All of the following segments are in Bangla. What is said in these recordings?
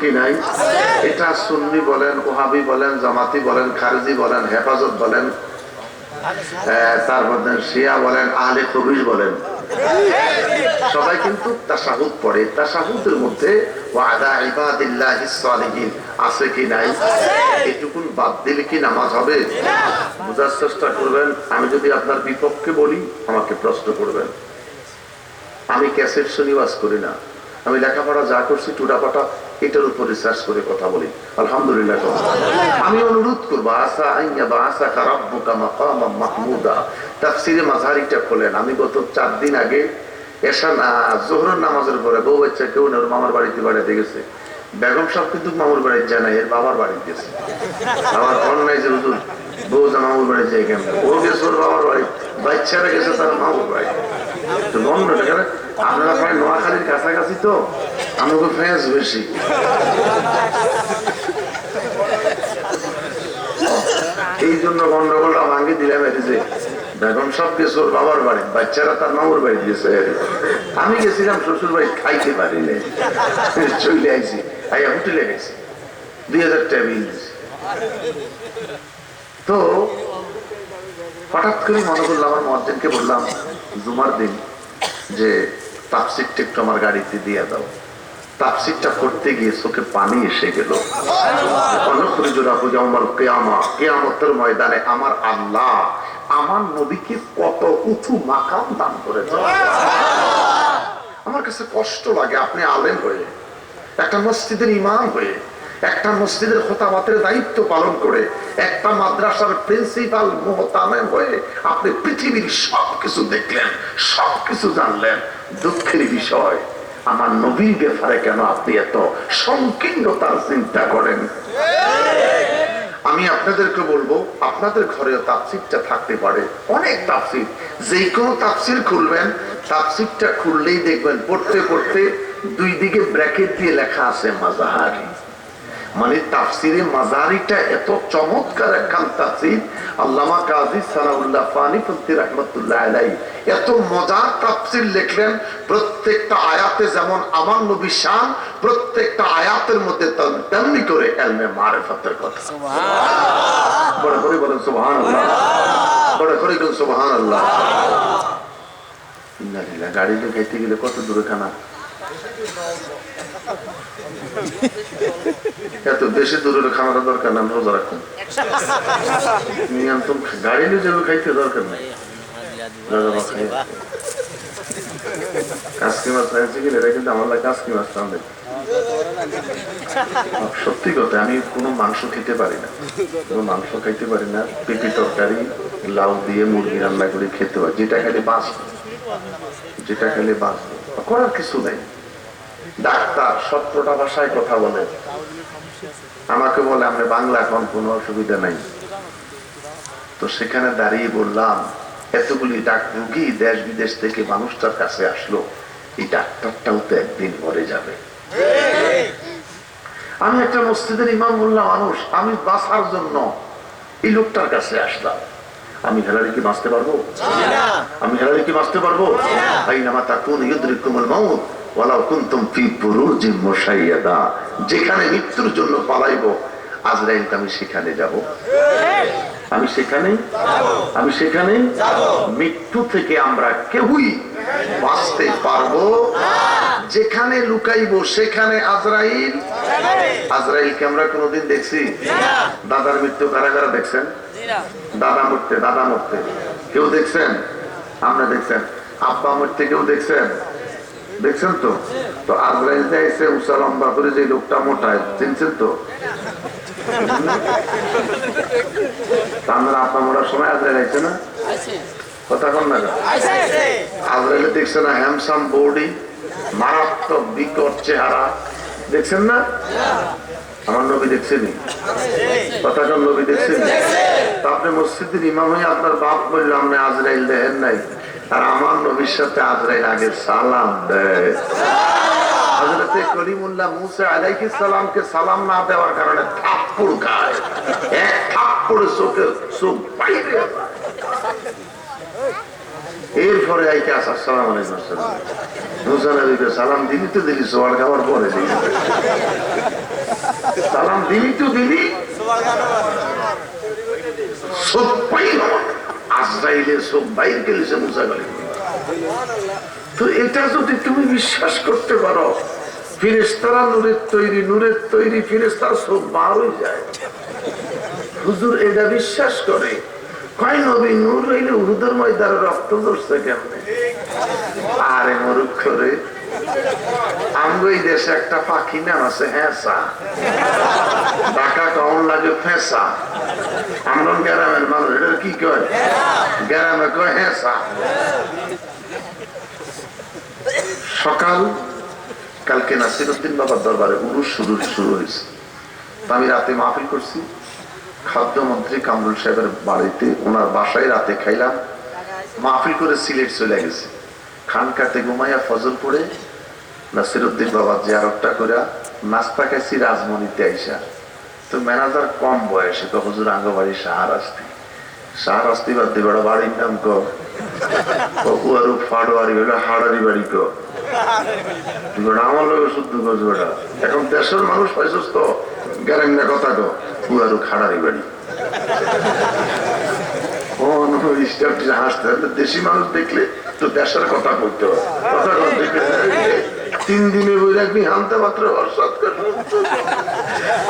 কি নাই? এটা সুন্নি বলেন, ওহাবি বলেন, জামাতি বলেন, খারিজি বলেন, হেফাজত বলেন, তারপর শিয়া বলেন, আহলে হাদিস বলেন, সবাই কিন্তু তাশাহুদ পড়ে। তাশাহুদের মধ্যে ওয়াদা ইবাদিল্লাহিস সালিহিন আছে কি নাই? এটুকুন বাদ দিলে কি নামাজ হবে? বোঝার চেষ্টা করবেন। আমি যদি আপনার বিপক্ষে বলি আমাকে প্রশ্ন করবেন। আমি ক্যাসেট শুনি ওয়াজ করি না, আমি লেখাপড়া যা করছি টুটাপাটা এটার উপর রিসার্চ করে কথা বলি। আলহামদুলিল্লাহ। আমি অনুরোধ করবো আসা আইয়া বা আসা রাব্বুকা মাকামান মাহমুদা তাফসিরে মাযহারিটা খোলেন। আমি গত 4 দিন আগে এশা যোহরের নামাজের পরে বউ বাচ্চা কেউ না, ওর মামার বাড়িতে বেড়াতে গেছে। বেগম সাহেব কিন্তু মামুর বাড়িতে যায় না, এর বাবার বাড়িতে গেছে। আমার অন্যায় যে হুজুর বউ যা মামুর বাড়িতে যায় কেমন, ও গেছে ওর বাবার বাড়ি, বাচ্চারা গেছে তার মামুর বাড়ি। তো বন্ধ আপনারা প্রায় নোয়াখালীর কাছাকাছি, তো আমাকে ফ্যাঁস বেশি। এই জন্য গন্ডগোলটা ভাঙে দিলাম। যে বেগম সব গেছে ওর বাবার বাড়ি, বাচ্চারা তার মামুর বাড়ি গেছে। আমি গেছিলাম শ্বশুর বাড়ি, খাইতে পারি না, চলে আইছি। আইয়া হোটেলে গেছি, 2000 টাকা বিল দিয়েছি। তো হঠাৎ করে মনে করলাম, আমার মুয়াজ্জিনকে বললাম জুমার দিন যে তাফসীরটা একটু আমার গাড়িতে দিয়ে দাও। তাফসীরটা করতে গিয়ে চোখে পানি এসে গেল। কিয়ামতের ময়দানে আমার আল্লাহ আমার নবীকে কত উঁচু মাকাম দান করেছে। আমার কাছে কষ্ট লাগে, আপনি আলেম হয়ে, একটা মসজিদের ইমাম হয়ে, একটা মসজিদের খোতাবাতের দায়িত্ব পালন করে, একটা মাদ্রাসার প্রিন্সিপাল মুহতামিম হয়ে আপনি পৃথিবীর সবকিছু দেখলেন, সবকিছু জানলেন। দুঃখের বিষয়, আমার নবীর ব্যাপারে কেন আপনি এত সংকীর্ণতার চিন্তা করেন? আমি আপনাদেরকে বলবো, আপনাদের ঘরেও তাফসীরটা থাকতে পারে, অনেক তাফসীর। যে কোনো তাফসীর খুলবেন, তাফসীরটা খুললেই দেখবেন পড়তে পড়তে 2 দিকে ব্র্যাকেট দিয়ে লেখা আছে মাযহারি। মানে তাফসিরে মাযহারিটা এত চমৎকার একখান তাফসীর। আল্লামা কাজী সানাউল্লাহ ফানিপন্থী রাহমাতুল্লাহ আলাইহি এত মজার তাফসীর লিখলেন। প্রত্যেকটা আয়াতে যেমন আমার নবী শান, প্রত্যেকটা আয়াতের মধ্যে তেমনি করে ইলমে মারিফাতের কথা। সুবহানাল্লাহ, বড় করে বলেন সুবহানাল্লাহ, বড় করে বলেন সুবহানাল্লাহ। ইন্নালিল্লাহ। গাড়িতে খাইতে গেলে কত দূরে খানা, এত বেশি দূরের খানার দরকার না, রোজা রাখুন। গাড়ি নিয়ে যাবে, খাইতে দরকার নাই। কাসকি মাছ খাইছে গেলে এটা কিন্তু আমার লাগে কাসকি মাছ রান্ধে। সত্যি কথা, আমি কোনো মাংস খেতে পারি না, কোনো মাংস খাইতে পারি না। পেঁপে তরকারি, লাউ দিয়ে মুরগি রান্না করে খেতে হয়, যেটা খেলে বাঁচবো, যেটা খেলে বাঁচবো, করার কিছু নাই। ডাক্তার 17টা ভাষায় কথা বলে, আমাকে বলে আপনি বাংলা এখন কোনো অসুবিধা নাই। তো সেখানে দাঁড়িয়ে বললাম, এতগুলি রোগী দেশ বিদেশ থেকে মানুষটার কাছে আসলো, এই ডাক্তারটাও তো একদিন মরে যাবে। আমি একটা মসজিদের ইমাম বললাম মানুষ, আমি বাঁচার জন্য এই লোকটার কাছে আসলাম। আমি হেলালি কি বাঁচতে পারবো? আমি হেলালি কি বাঁচতে পারবো? আইনামা তাকুন ইউদরিকুমুল মাউত ওয়ালাউ কুনতুম ফি বুরুজিম মুশাইয়াদা। যেখানে মৃত্যুর জন্য পালাইবো, আজরাইলকে আমি সেখানে যাব, আমি সেখানে, আমি সেখানে। মৃত্যু থেকে আমরা কেউই বাঁচতে পারবো? যেখানে লুকাইবো সেখানে আজরাইল। আজরাইলকে আমরা কোনোদিন দেখছি? দাদার মৃত্যু কারা কারা দেখছেন? দাদা মরতে, দাদা মরতে কেউ দেখছেন? আমরা দেখছেন? আব্বা মরতে কেউ দেখছেন? দেখছেন তো? তো আজরাইল এসে উঁচা লম্বা করে যে লোকটা মোটায়, চিনছেন তো? আপনার মোটার সময় আজরাইল আইছে না? কথা কন না? আজরাইল দেখছে না? হ্যামসাম বডি, মারাত্মক বিকট চেহারা, দেখছেন না? আমার নবী দেখছেনি? কথা কন, নবী দেখছেন? তা আপনি মসজিদের ইমাম হয়ে আপনার বাপ বললে আপনি আজরাইল দেখেন নাই, আর আমার নবীর সাথে আজরাইল আগে সালাম দেয়। হযরতে কলিমুল্লাহ মুসা আলাইহিস সালামকে সালাম না দেওয়ার কারণে থাপ্পড় খায়, এক থাপ্পড়ে চোখে চোখ বাইরে। এরপরে আইকে আসসালামু আলাইকুম। সালাম দিলি তো দিলি, সোয়ার খাওয়ার পরে সালাম দিলি তো দিলি, চোখ পাইল আজরাইলে চোখ বাইর গেলিছে মুসা গেলে। তো এটা যদি তুমি বিশ্বাস করতে পারো, ফেরেশতারা নূরের তৈরি ফেরেশতার চোখ বার হয়ে যায়। হুজুর এটা বিশ্বাস করে, কয় নবী নূর হইলে উহুদের ময়দানে রক্ত ধরছে কেমনে? আরে মূর্খ রে, আমগো এই দেশে একটা পাখি নাম আছে হেঁসা, ঢাকা কেমন লাগে ফেঁসা, আমরা গ্রামের মানুষ এটা কি কয়? গ্রামে কয় হেঁসা। সকাল কালকে নাসিরউদ্দিন বাবার দরবারে উরুস শুরু হয়েছে। আমি রাতে মাহফিল করছি খাদ্যমন্ত্রী কামরুল সাহেবের বাড়িতে, ওনার বাসায় রাতে খাইলাম। মাহফিল করে সিলেট চলে গেছে। খানকাতে ঘুমাইয়া ফজর পড়ে নাসিরউদ্দিন বাবার জিয়ারতটা করে নাস্তা খাইছি রাজমণিতে আইসা। তো ম্যানেজার কম বয়সে তো হুজুর আঙ্গ বাড়ি শাহরাস্তি বাদ দিয়ে বড় বাড়ির নাম কুয়ারু ফাড়োয়ারি হলো হাড়ারি বাড়ি আমার লোক শুদ্ধ বেটা। এখন দেশের মানুষ পাইছস তো গ্যারেন না কথা কো কুয়ারু খাড়ারি বাড়ি। দেশি মানুষ দেখলে তো দেশের কথা বলতে হয়। কথা দেখলে 3 দিনে বই রাখবি হামতে মাত্র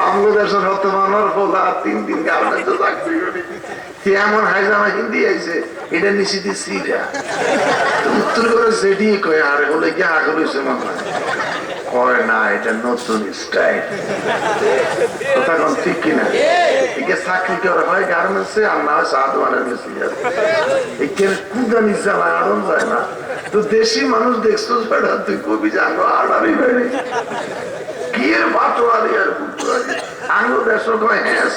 আমগো দেশের হত মানার ফোলা 3 দিন গার্মেন্টে চাকরি করি। এমন হাইজামা হিন্দি আইছে, এটা নিশ্চিত সিরা উত্তর করে সেটি কয় আরে বলে কি আগে হয়েছে মনে হয় কয় না, এটা নতুন স্টাইল। কথা কোন ঠিক কিনা? একে চাকরি করা হয় গার্মেন্টসে, আর না হয় সাদওয়ানের বেশি আছে। এখানে কুদানি জ্বালায় আড়ন যায় না। তো দেশি মানুষ দেখছো বেটা, তুই কবি জানো আড়ারি বেড়ে কি এর বাটোয়ারি আর বুটোয়ারি। আঙ্গ দেশ কয় হ্যাঁ,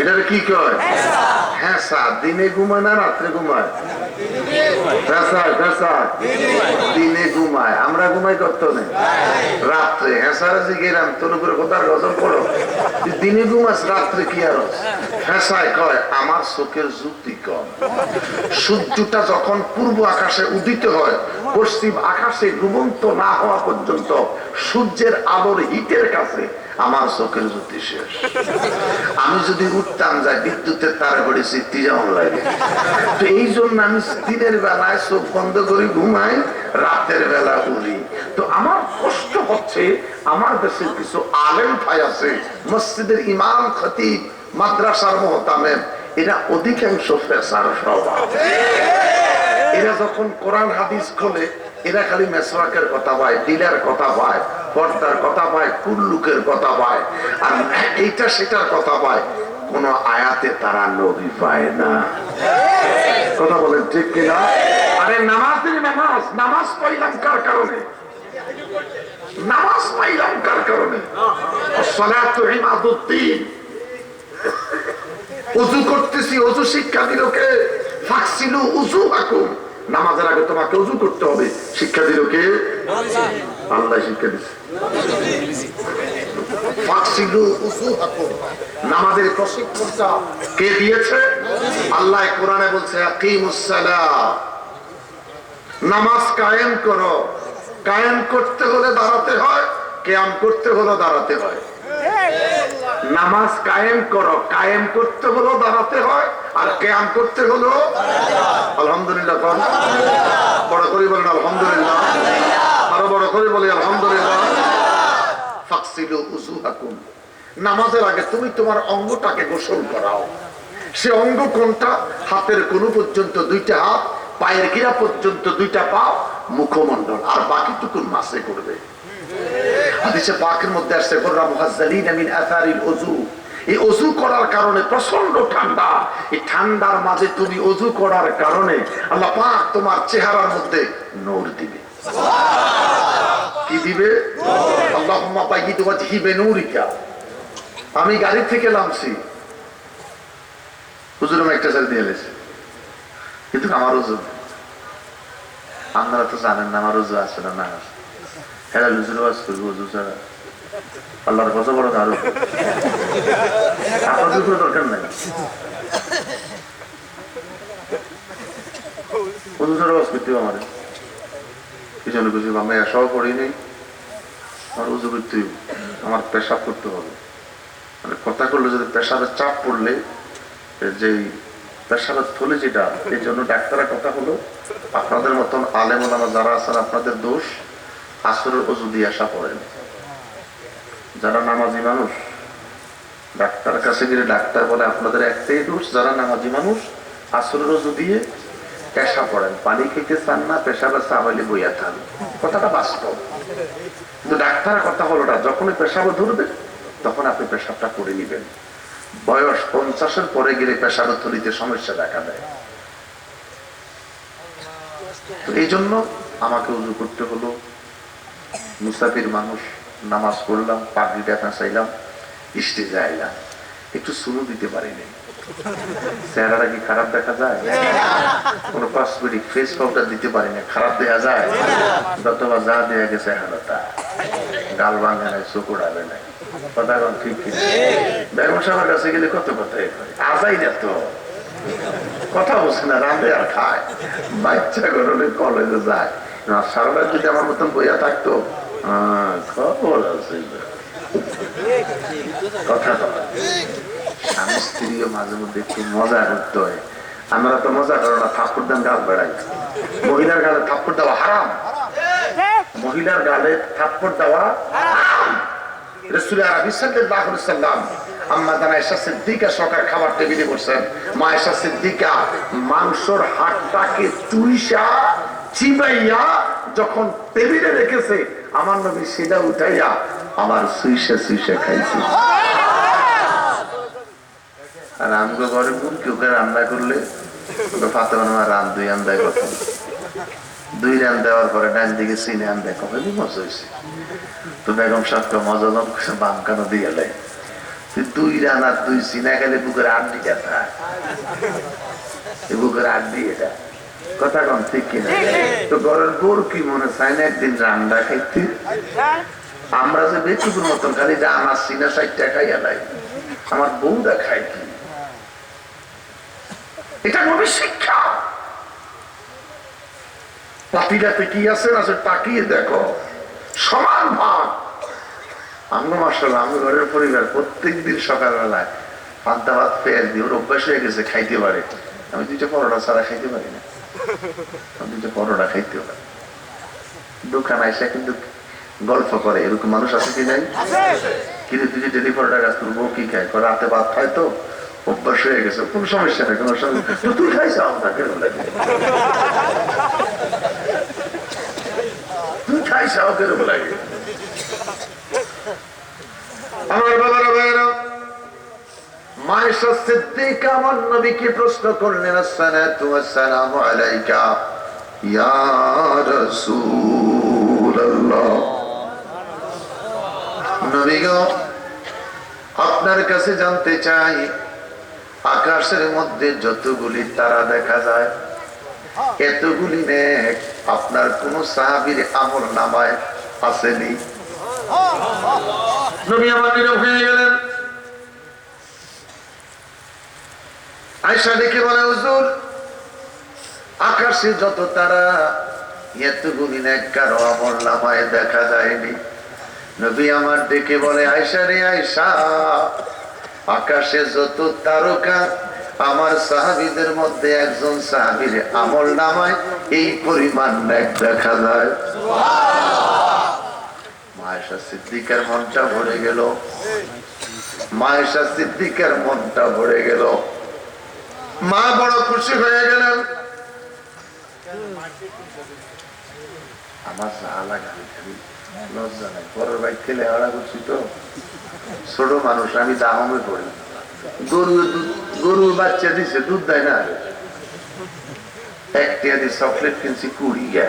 এটা কি কয়? হ্যাঁ, দিনে ঘুমায় না রাত্রে ঘুমায়? দিনে ঘুমায়, আমরা ঘুমাই করতো না রাত্রে। হ্যাঁ সারাজি গেলাম তোর উপরে কোথার গজল পড়ো, দিনে ঘুমাস রাত্রে কি আর? হ্যাঁ কয় আমার চোখের যুক্তি কম। সূর্যটা যখন পূর্ব আকাশে উদিত হয়, পশ্চিম আকাশে ডুবন্ত না হওয়া পর্যন্ত সূর্যের আলোর হিটের কাছে আমার চোখের জ্যোতি শেষ। আমি যদি উঠতাম যাই বিদ্যুতের তারা করে সিদ্ধি যেমন লাগে। তো এই জন্য আমি দিনের বেলায় চোখ বন্ধ করে ঘুমাই, রাতের বেলা উড়ি। তো আমার কষ্ট হচ্ছে, আমার দেশের কিছু আলেম ভাই আছে, মসজিদের ইমাম খতিব মাদ্রাসার মুহতামিম, এরা অধিকাংশ ফেসার স্বভাব। এরা যখন কোরআন হাদিস খোলে, এরা খালি মেসওয়াকের কথা পায়, দিলের কথা পায়, পর্দার কথা পায়, কুল্লুকের কথা পায়, আর এইটা সেটার কথা পায়। কোন আয়াতে তারা নবী পায় না। কথা বলেন ঠিক কিনা? আরে নামাজের নামাজ পাইলাম কার কারণে? নামাজ পাইলাম কার কারণে? সালাতু ইমাদুদ্দিন। ওযু করতেছি, ওযু শিক্ষা দিল কে? ফাকসিলু উযুহাকুম। নামাজের আগে তোমাকে ওযু করতে হবে, শিক্ষা দিল কে? আল্লাহ শিক্ষা দিচ্ছে। ফাকসিলু উযুহাকুম, নামাজের প্রশিক্ষণটা কে দিয়েছে? আল্লাহ কোরআনে বলছে আকিমুস সালাহ, নামাজ কায়েম করো। কায়েম করতে হলে দাঁড়াতে হয়, কিয়াম করতে হলে দাঁড়াতে হয়। নামাজ কায়েম করো, কায়েম করতে হলো দাঁড়াতে হয়, আর কিয়াম করতে হলো আলহামদুলিল্লাহ। বড় করে বলেন আলহামদুলিল্লাহ, আরো বড় করে বলি আলহামদুলিল্লাহ। ফাকসিলু উযুহাকুম, নামাজের আগে তুমি তোমার অঙ্গটাকে গোসল করাও। সে অঙ্গ কোনটা? হাতের কোন পর্যন্ত 2টা হাত, পায়ের গিরা পর্যন্ত 2টা পা, মুখমণ্ডল, আর বাকিটুকু মাসে করবে। হাদিসে পাকের মধ্যে আসছে কুররা মুহাজ্জালিনা মিন আথারিল উযু, এই ওযু করার কারণে প্রচন্ড ঠান্ডা, এই ঠান্ডার মাঝে তুমি ওযু করার কারণে আল্লাহ পাক তোমার চেহারার মধ্যে নূর দিবে। কি দিবে? আল্লাহুম্মা বায়্যিদ ওয়াজহি বিনূরিকা। আমি গাড়ি থেকে নামছি, হুজুর একটা ছেড়ে দিয়ে এসেছে, কিন্তু আমার ওযু আপনারা তো জানেন না আমার ওযু আছে না না আছে। হ্যাঁ হুজুর ওয়াজ করবো ওযু ছাড়া আল্লাহর কত বড় দারুণ। আপনাদের কোনো দরকার নাই, ওযু ছাড়া ওয়াজ করতে হবে। আমার এই জন্য কিছু আমি আশাও করিনি, আমার উজু করতে আমার পেশাব করতে হবে। মানে কথা করলে যদি পেশাবের চাপ পড়লে যেই পেশাবের থলে যেটা, এই জন্য ডাক্তারের কথা হলো আপনাদের মতন আলেম ওলামা যারা আছেন আপনাদের দোষ আসরের ওযু দিয়ে আসা পড়েন। যারা নামাজি মানুষ ডাক্তার কাছে গেলে ডাক্তার বলে আপনাদের একটাই দোষ, যারা নামাজি মানুষ আসরের ওযু দিয়ে পেশা পড়েন, পানি খেতে চান না, পেশাবের চাবাইলে বইয়া থান। কথাটা বাস্তব, কিন্তু ডাক্তারের কথা হলো না, যখনই পেশাবে ধরবে তখন আপনি পেশাবটা করে নিবেন। বয়স 50-এর পরে গেলে পেশাবের থলিতে সমস্যা দেখা দেয়। তো এই জন্য আমাকে উযু করতে হলো, মুসাফির মানুষ, নামাজ পড়লাম, পাগড়িটা ফেঁসাইলাম, স্টেজে আইলাম, একটু সুনু দিতে পারিনি। চেহারাটা কি খারাপ দেখা যায়? কোন কসমেটিক ফেস পাউডার দিতে পারি না, খারাপ দেখা যায়? যতবার যা দেয়া গেছে হালতা, গাল ভাঙে নাই, চোখ উড়াবে নাই। কথা এখন ঠিক ঠিক বেগম সাহেবের কাছে গেলে কত কথাই আজাই না, তো কথা বলছে না, রাঁধে আর খায়। বাচ্চা করলে কলেজে যায়, সারাটা যদি আমার মতন বইয়া থাকতো, খবর আছে কথা বলা। স্বামী স্ত্রীও মাঝে মধ্যে একটু মজা করতে হয়। আমরা তো মজা করো না, থাপ্পড় দেন গাল বেড়াই। মহিলার গালে থাপ্পড় দেওয়া হারাম, মহিলার গালে থাপ্পড় দেওয়া হারাম। রাসূল আরবি সাল্লাল্লাহু আলাইহি সাল্লাম আম্মা জানা আয়েশা সিদ্দিকা সকাল খাবার টেবিলে বসেন। মা আয়েশা সিদ্দিকা মাংসর হাড়টাকে চুইসা চিবাইয়া যখন টেবিলে রেখেছে, আমার নবী সেটা উঠাইয়া আমার সুইসা সুইসা খাইছে। আর আমগো ঘরে কেউ রান্না করলে ফাতেমা রান দুই আন দেয়, কথা দুই রান দেওয়ার পরে ডান দিকে চিনে আন দেয়, কবে মজা হয়েছে। তো বেগম সাহেবকে মজা দাম বাম কানো দিয়ে দেয়, দুই রান আর দুই চিনা গেলে বুকের আড্ডি ব্যথা, বুকের আড্ডি এটা কথা কম ঠিক কিনা? তো ঘরের গরু কি মনে চায় না একদিন রান্না খাইতে? আমরা যে বেকুকুর মতন খালি যে আমার চিনা সাইডটা খাইয়া নাই, আমার বউরা খাই কি? এটা নবীর শিক্ষা। পাতিটা পেটিয়ে আছে না, তাকিয়ে দেখো সমান ভাগ। আমরা মাসাল্লাহ, আমি ঘরের পরিবার প্রত্যেকদিন সকালবেলায় পান্তা ভাত পেঁয়াজ দিয়ে ওর অভ্যাস হয়ে গেছে, খাইতে পারে। আমি দুইটা পরোটা ছাড়া খাইতে পারি না, দুইটা পরোটা খাইতে পারি। দোকান আইসা কিন্তু গল্প করে, এরকম মানুষ আছে কি নাই? কিন্তু তুই যে ডেলি পরোটা গাছ তোর বউ কি খায়, রাতে ভাত খায়, তো অভ্যাস হয়ে গেছে, কোন সমস্যা নেই, কোনো সমস্যা। তুই খাইছ আপনাকে তুই খাইছ কেরম লাগে? আমার বাবারা ভাইয়েরা, মা আয়েশা সিদ্দিকা আমার নবীকে প্রশ্ন করলেন, আসসালাতু ওয়াসসালামু আলাইকা ইয়া রাসূলুল্লাহ, নবী গো আপনার কাছে জানতে চাই, আকাশের মধ্যে যতগুলি তারা দেখা যায়, এতগুলি নেক আপনার কোন সাহাবীর আমল নামায় আসেনি? নবী আমার নীরব হয়ে গেলেন। আয়েশা দেখে বলে, হুজুর আকাশে যত তারা, এতগুলি নেক কারো আমল নামায় দেখা যায়নি। নবী আমার দেখে বলে, আয়েশা রে আয়েশা, আকাশে যত তারকা, আমার সাহাবীদের মধ্যে একজন সাহাবীর আমল নামায় এই পরিমাণ নেক দেখা যায়। মা আয়েশা সিদ্দিকার মনটা ভরে গেল, মা আয়েশা সিদ্দিকার মনটা ভরে গেল, মা বড় খুশি হয়ে গেলেন। আমার লজ্জা নাই, পরের বাইক খেলে হারা করছি তো, ছোট মানুষ আমি দামে পড়ি, গরুর বাচ্চা দিছে দুধ দেয় না, একটা দিয়ে চকলেট কিনছি 20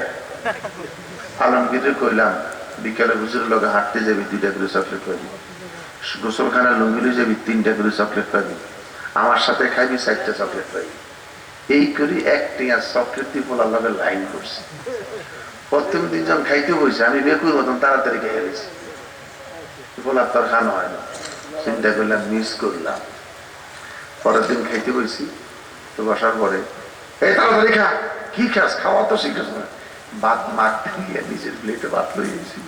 আলমগীরে কইলাম বিকালে হুজুরের লগে হাঁটতে যাবি, 2টা করে চকলেট পাবি, গোসলখানা লুঙ্গিলে যাবি, 3টা করে চকলেট পাবি, আমার সাথে খাইবি, 4টা চকলেট পাবি। এই করি একটি চকলেট দিয়ে বলার লগে লাইন করছি। প্রথম 3 জন খাইতে বসে, আমি বেকুর মতন তাড়াতাড়ি খেয়ে গেছি, বলার তোর খানো হয় না, চিন্তা করলাম মিস করলাম। পরের দিন খাইতে বসি, তো বসার পরে এই তাড়াতাড়ি খা, কি খাস, খাওয়া তো শিখেছ না, ভাত মাখতে গিয়ে নিজের প্লেটে ভাত লইয়েছি।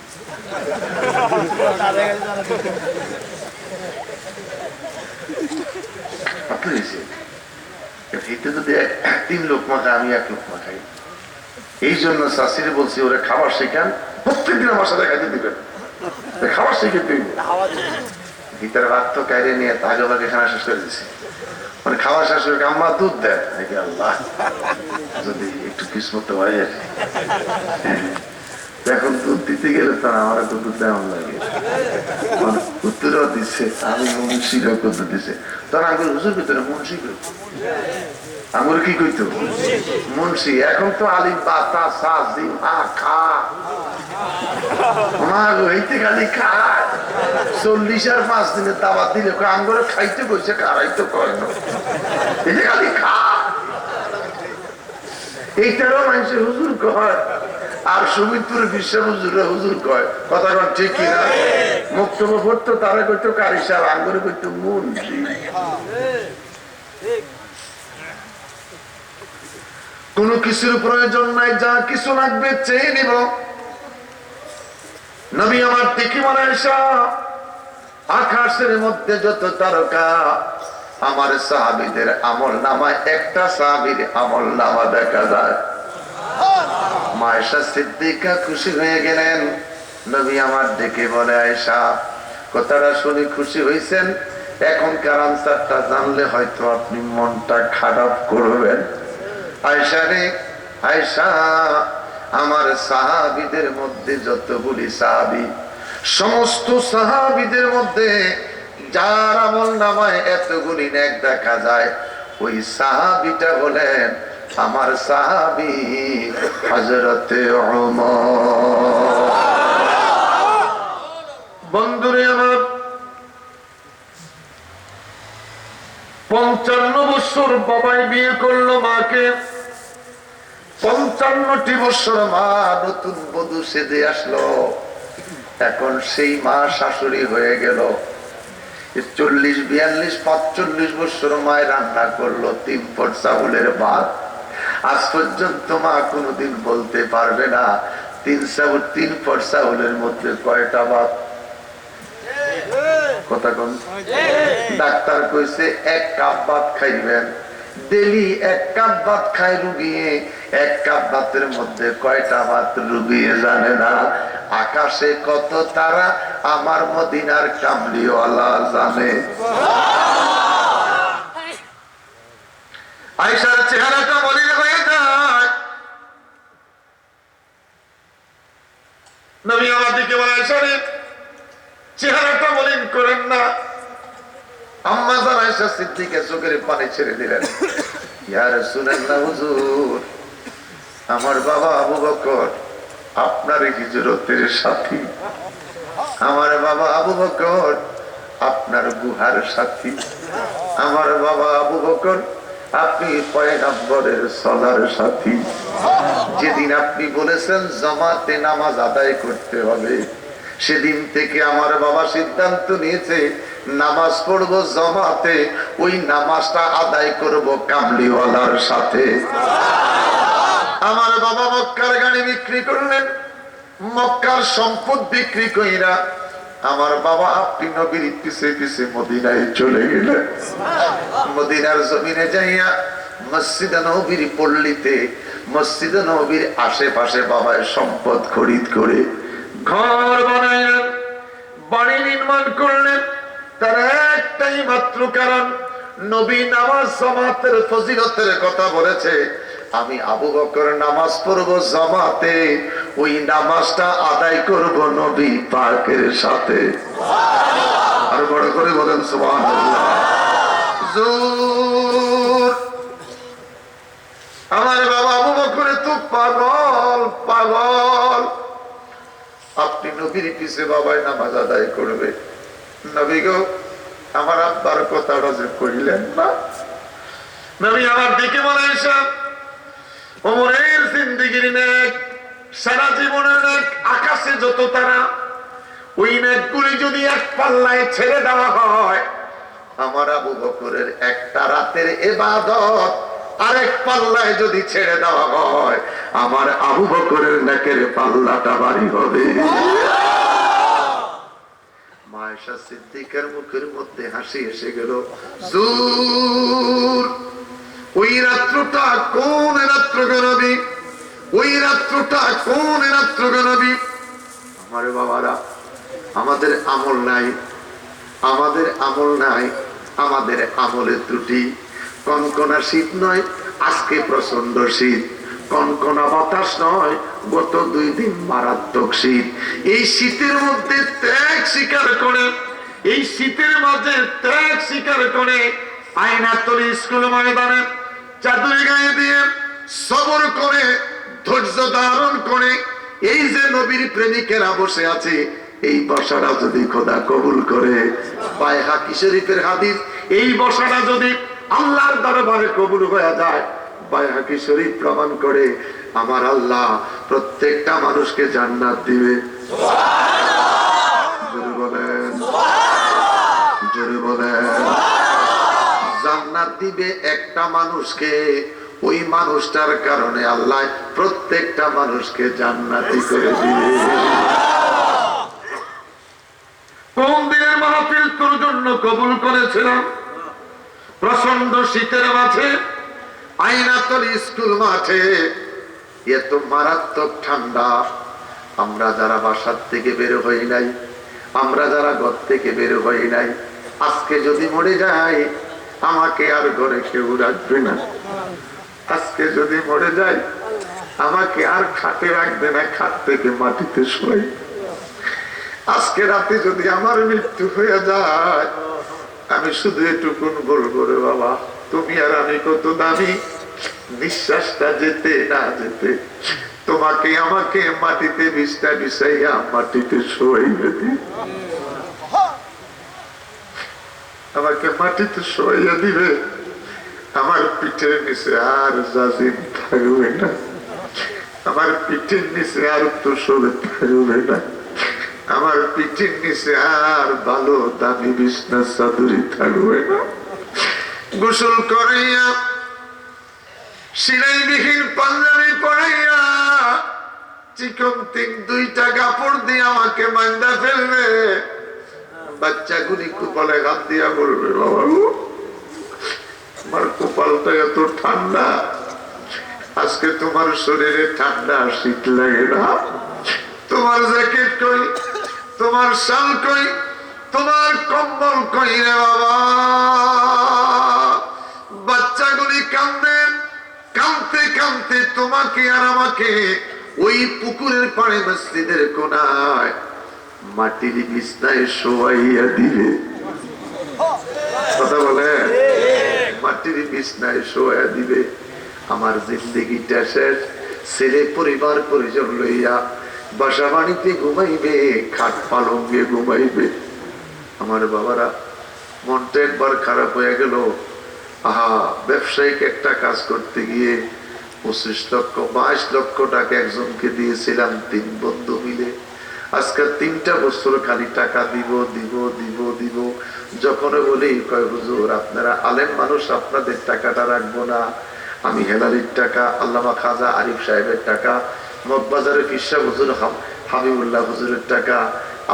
যদি 3 লোকমা খাই, আমি 1 লোকমা খাই। এই জন্য শাশুড়ি বলছি ওরা খাবার শেখান, প্রত্যেকদিন আমার সাথে খাইতে দিবেন, খাবার শিখে দিবেন। ভিতরে ভাত তো কাইরে নিয়ে আগে ভাগে খানা শেষ করে দিচ্ছি। মানে খাওয়া শেষ করে আম্মা দুধ দেয়, আল্লাহ যদি একটু কিসমত হয়। এখন দুধ দিতে গেলে তো আমার তো দুধ দেওয়া লাগে, উত্তরও দিচ্ছে, আমি মুন্সিরও করতে দিচ্ছে। তখন আঙ্গুর হুজুর ভিতরে মুন্সি আঙ্গুর কি কইতো মুন্সি। এখন তো আলিম বাতা সাজিম খা মা হইতে খালি খায়। 40 আর 5 দিনের দাওয়াত দিলে আঙ্গুরে খাইতে বসে কারাই তো কয় না, এটা খালি খা। এইটারও মানুষের হুজুর কয়, আর সুমিতপুর বিশ্ব হুজুরে হুজুর কয়। কথা কন ঠিক কিনা? মুক্তব পড়তো তারা কইতো কারি সাহেব, আঙ্গুরে কইতো মুন্সি। কোন কিছুর প্রয়োজন নাই, যা কিছু লাগবে চেয়ে নিব। নবী আমার দিকে বলে আয়েশা, আকাশের মধ্যে যত তারকা, আমার সাহাবীদের আমল নামায় একটা সাহাবীর আমল নামা দেখা যায়। মা আয়েশা সিদ্দিকা খুশি হয়ে গেলেন। নবী আমার ডেকে বলে আয়েশা, কথাটা শুনে খুশি হয়েছেন, এখনকার আনসারটা জানলে হয়তো আপনি মনটা খারাপ করবেন। আয়েশা রে আয়েশা, আমার সাহাবীদের মধ্যে যতগুলি সাহাবী, সমস্ত সাহাবীদের মধ্যে যার আমল নামায় এতগুলি নেক দেখা যায়, ওই সাহাবীটা হলেন আমার সাহাবী হযরতে ওমর। বন্ধুরে আমার, 55 বছর বাবাই বিয়ে করলো মাকে। 55টি বছর মা নতুন বধূ সেজে আসলো। এখন সেই মা শাশুড়ি হয়ে গেল। 40, 42, 45 বছর মায় রান্না করলো 3 পট চাউলের ভাত। আজ পর্যন্ত মা কোনোদিন বলতে পারবে না 3 পট চাউলের মধ্যে কয়টা ভাত। কথা কোন? ডাক্তার কইছে 1 কাপ ভাত খাইবেন। ডেলি 1 কাপ ভাত খায় রুগিয়ে, 1 কাপ ভাতের মধ্যে কয়টা ভাত রুগিয়ে জানে না। আকাশে কত তারা আমার মদিনার কামলিওয়ালা জানে। আয়েশার চেহারাটা মলিন হয়ে যায়। নবী আমার দিকে বলে, আয়েশা রে চেহারাটা মলিন করেন না। আম্মা জান আয়েশা সিদ্দিকা চোখের পানি ছেড়ে দিলেন। ইয়া রাসূলুল্লাহ হুজুর, আমার বাবা আবু বকর আপনার হিজরতের সাথী, আমার বাবা আবু বকর আপনার গুহার সাথী, আমার বাবা আবু বকর আপনি পয়গম্বরের সলার সাথী। যেদিন আপনি বলেছেন জামাতে নামাজ আদায় করতে হবে, সেদিন থেকে আমার বাবা সিদ্ধান্ত নিয়েছে নামাজ পড়বো জামাতে, ওই নামাজটা আদায় করব কামলিওয়ালার সাথে। আমার বাবা মক্কার গাড়ি বিক্রি করলেন, মক্কার সম্পদ বিক্রি কইরা আমার বাবা আপনি নবীর পিছে পিছে মদিনায় চলে গেলেন। মদিনার জমিনে যাইয়া মসজিদে নববীর পল্লীতে, মসজিদে নববীর আশেপাশে বাবার সম্পদ খরিদ করে ঘর বানাইলেন, বাড়ি নির্মাণ করলেন। তার একটাই মাত্র কারণ, নবী নামাজ জামাতের ফজিলতের কথা বলেছে। আমি আবু বকর নামাজ পড়বো জামাতে, ওই নামাজটা আদায় করব নবী পাকের সাথে। আর বড় করে বলেন সুবহানাল্লাহ। জোর আমার বাবা আবু বকর তো পাগল পাগল। আপনি নবীর পিছে বাবাই নামাজ আদায় করবে। নবী গো, আমার আব্বার কথাটা যে কইলেন না। নবী আমার দিকে বলে, আয়েশা ওমরের জিন্দেগির নেক, সারা জীবনের নেক, আকাশে যত তারা, ওই নেকগুলি যদি এক পাল্লায় ছেড়ে দেওয়া হয়, আমার আবু বকরের একটা রাতের ইবাদত আরেক পাল্লায় যদি ছেড়ে দেওয়া হয়, আমার আবু বকরের নাকের পাল্লাটা ভারী হবে। মায়েশা সিদ্দিকার মুখের মধ্যে হাসি এসে গেল। জুর, ওই রাত্রটা কোন রাত্র গনবি, ওই রাত্রটা কোন রাত্র গনবি। আমার বাবারা, আমাদের আমল নাই, আমাদের আমল নাই, আমাদের আমলের ত্রুটি। কনকনা শীত নয়, আজকে প্রচন্ড শীত। কনকনা বাতাস নয়, গত 2 দিন মারাত্মক শীত। এই শীতের মধ্যে ত্যাগ স্বীকার করে, এই শীতের মাঝে ত্যাগ স্বীকার করে আয়নাতলী স্কুল ময়দানে চাদর গায়ে দিয়ে সবর করে, ধৈর্য ধারণ করে, এই যে নবীর প্রেমিকেরা বসে আছে, এই বসাটা যদি খোদা কবুল করে, বাইহাকি শরীফের হাদিস, এই বসাটা যদি আল্লাহর দরবারে কবুল হয়ে যায়, বাইহাকি শরীফ প্রমাণ করে আমার আল্লাহ প্রত্যেকটা মানুষকে জান্নাত দিবে। জোরে বলেন, জোরে বলেন। জান্নাত দিবে একটা মানুষকে, ওই মানুষটার কারণে আল্লাহ প্রত্যেকটা মানুষকে জান্নাতি করে দিবে। কোন দিনের মাহফিল তোর জন্য কবুল করেছিলাম? প্রচন্ড শীতের মাঝে আয়নাতলী স্কুল মাঠে এত মারাত্মক ঠান্ডা। আমরা যারা বাসার থেকে বের হই নাই, আমরা যারা ঘর থেকে বের হই নাই, আজকে যদি মরে যাই আমাকে আর ঘরে কেউ রাখবে না। আজকে যদি মরে যাই আমাকে আর খাটে রাখবে না, খাট থেকে মাটিতে শোয়। আজকে রাতে যদি আমার মৃত্যু হয়ে যায়, আমি শুধু এটুকুন বলবো, রে বাবা, তুমি আর আমি কত দামি। নিঃশ্বাসটা যেতে না যেতে তোমাকে আমাকে মাটিতে বিছটা বিছাইয়া মাটিতে শোয়াইবে দিবে, আমাকে মাটিতে শোয়াইয়া দিবে। আমার পিঠের নিচে আর জাজিম থাকবে না, আমার পিঠের নিচে আর তো সবে থাকবে না, আমার পিঠের নিচে আর ভালো দামি বিছনা চাদরি থাকবে না। গোসল করাইয়া সিলাইবিহীন পাঞ্জাবি পরাইয়া চিকন 2টা কাপড় দিয়ে আমাকে মান্দা ফেলবে। বাচ্চাগুলি কপালে হাত দিয়া বলবে, বাবা আমার কপালটা এত ঠান্ডা, আজকে তোমার শরীরে ঠান্ডা শীত লাগে না, তোমার জ্যাকেট কই, তোমার শাল কই, তোমার কম্বল কই রে বাবা। বাচ্চাগুলি কান্দে, কাঁদতে কাঁদতে তোমাকে আর আমাকে ওই পুকুরের পাড়ে মসজিদের কোনায় মাটির বিছনায় শোয়াইয়া দিবে। কথা বলে, মাটির বিছনায় শোয়াইয়া দিবে। আমার জিন্দেগিটা শেষ। ছেলে পরিবার পরিজন লইয়া বাসা বাড়িতে ঘুমাইবে, খাট পালঙ্গে ঘুমাইবে। আমার বাবারা, মনটা একবার খারাপ হয়ে গেল। আহা, ব্যবসায়িক একটা কাজ করতে গিয়ে 25 লক্ষ 22 লক্ষ টাকা একজনকে দিয়েছিলাম, 3 বন্ধু মিলে। আজকে 3টা বছর খালি টাকা দিব দিব দিব দিব। যখন বলি, কয় হুজুর আপনারা আলেম মানুষ, আপনাদের টাকাটা রাখবো না। আমি হেলালির টাকা, আল্লামা খাজা আরিফ সাহেবের টাকা, মগবাজারের পিসা হুজুর হাবিবুল্লাহ হুজুরের টাকা,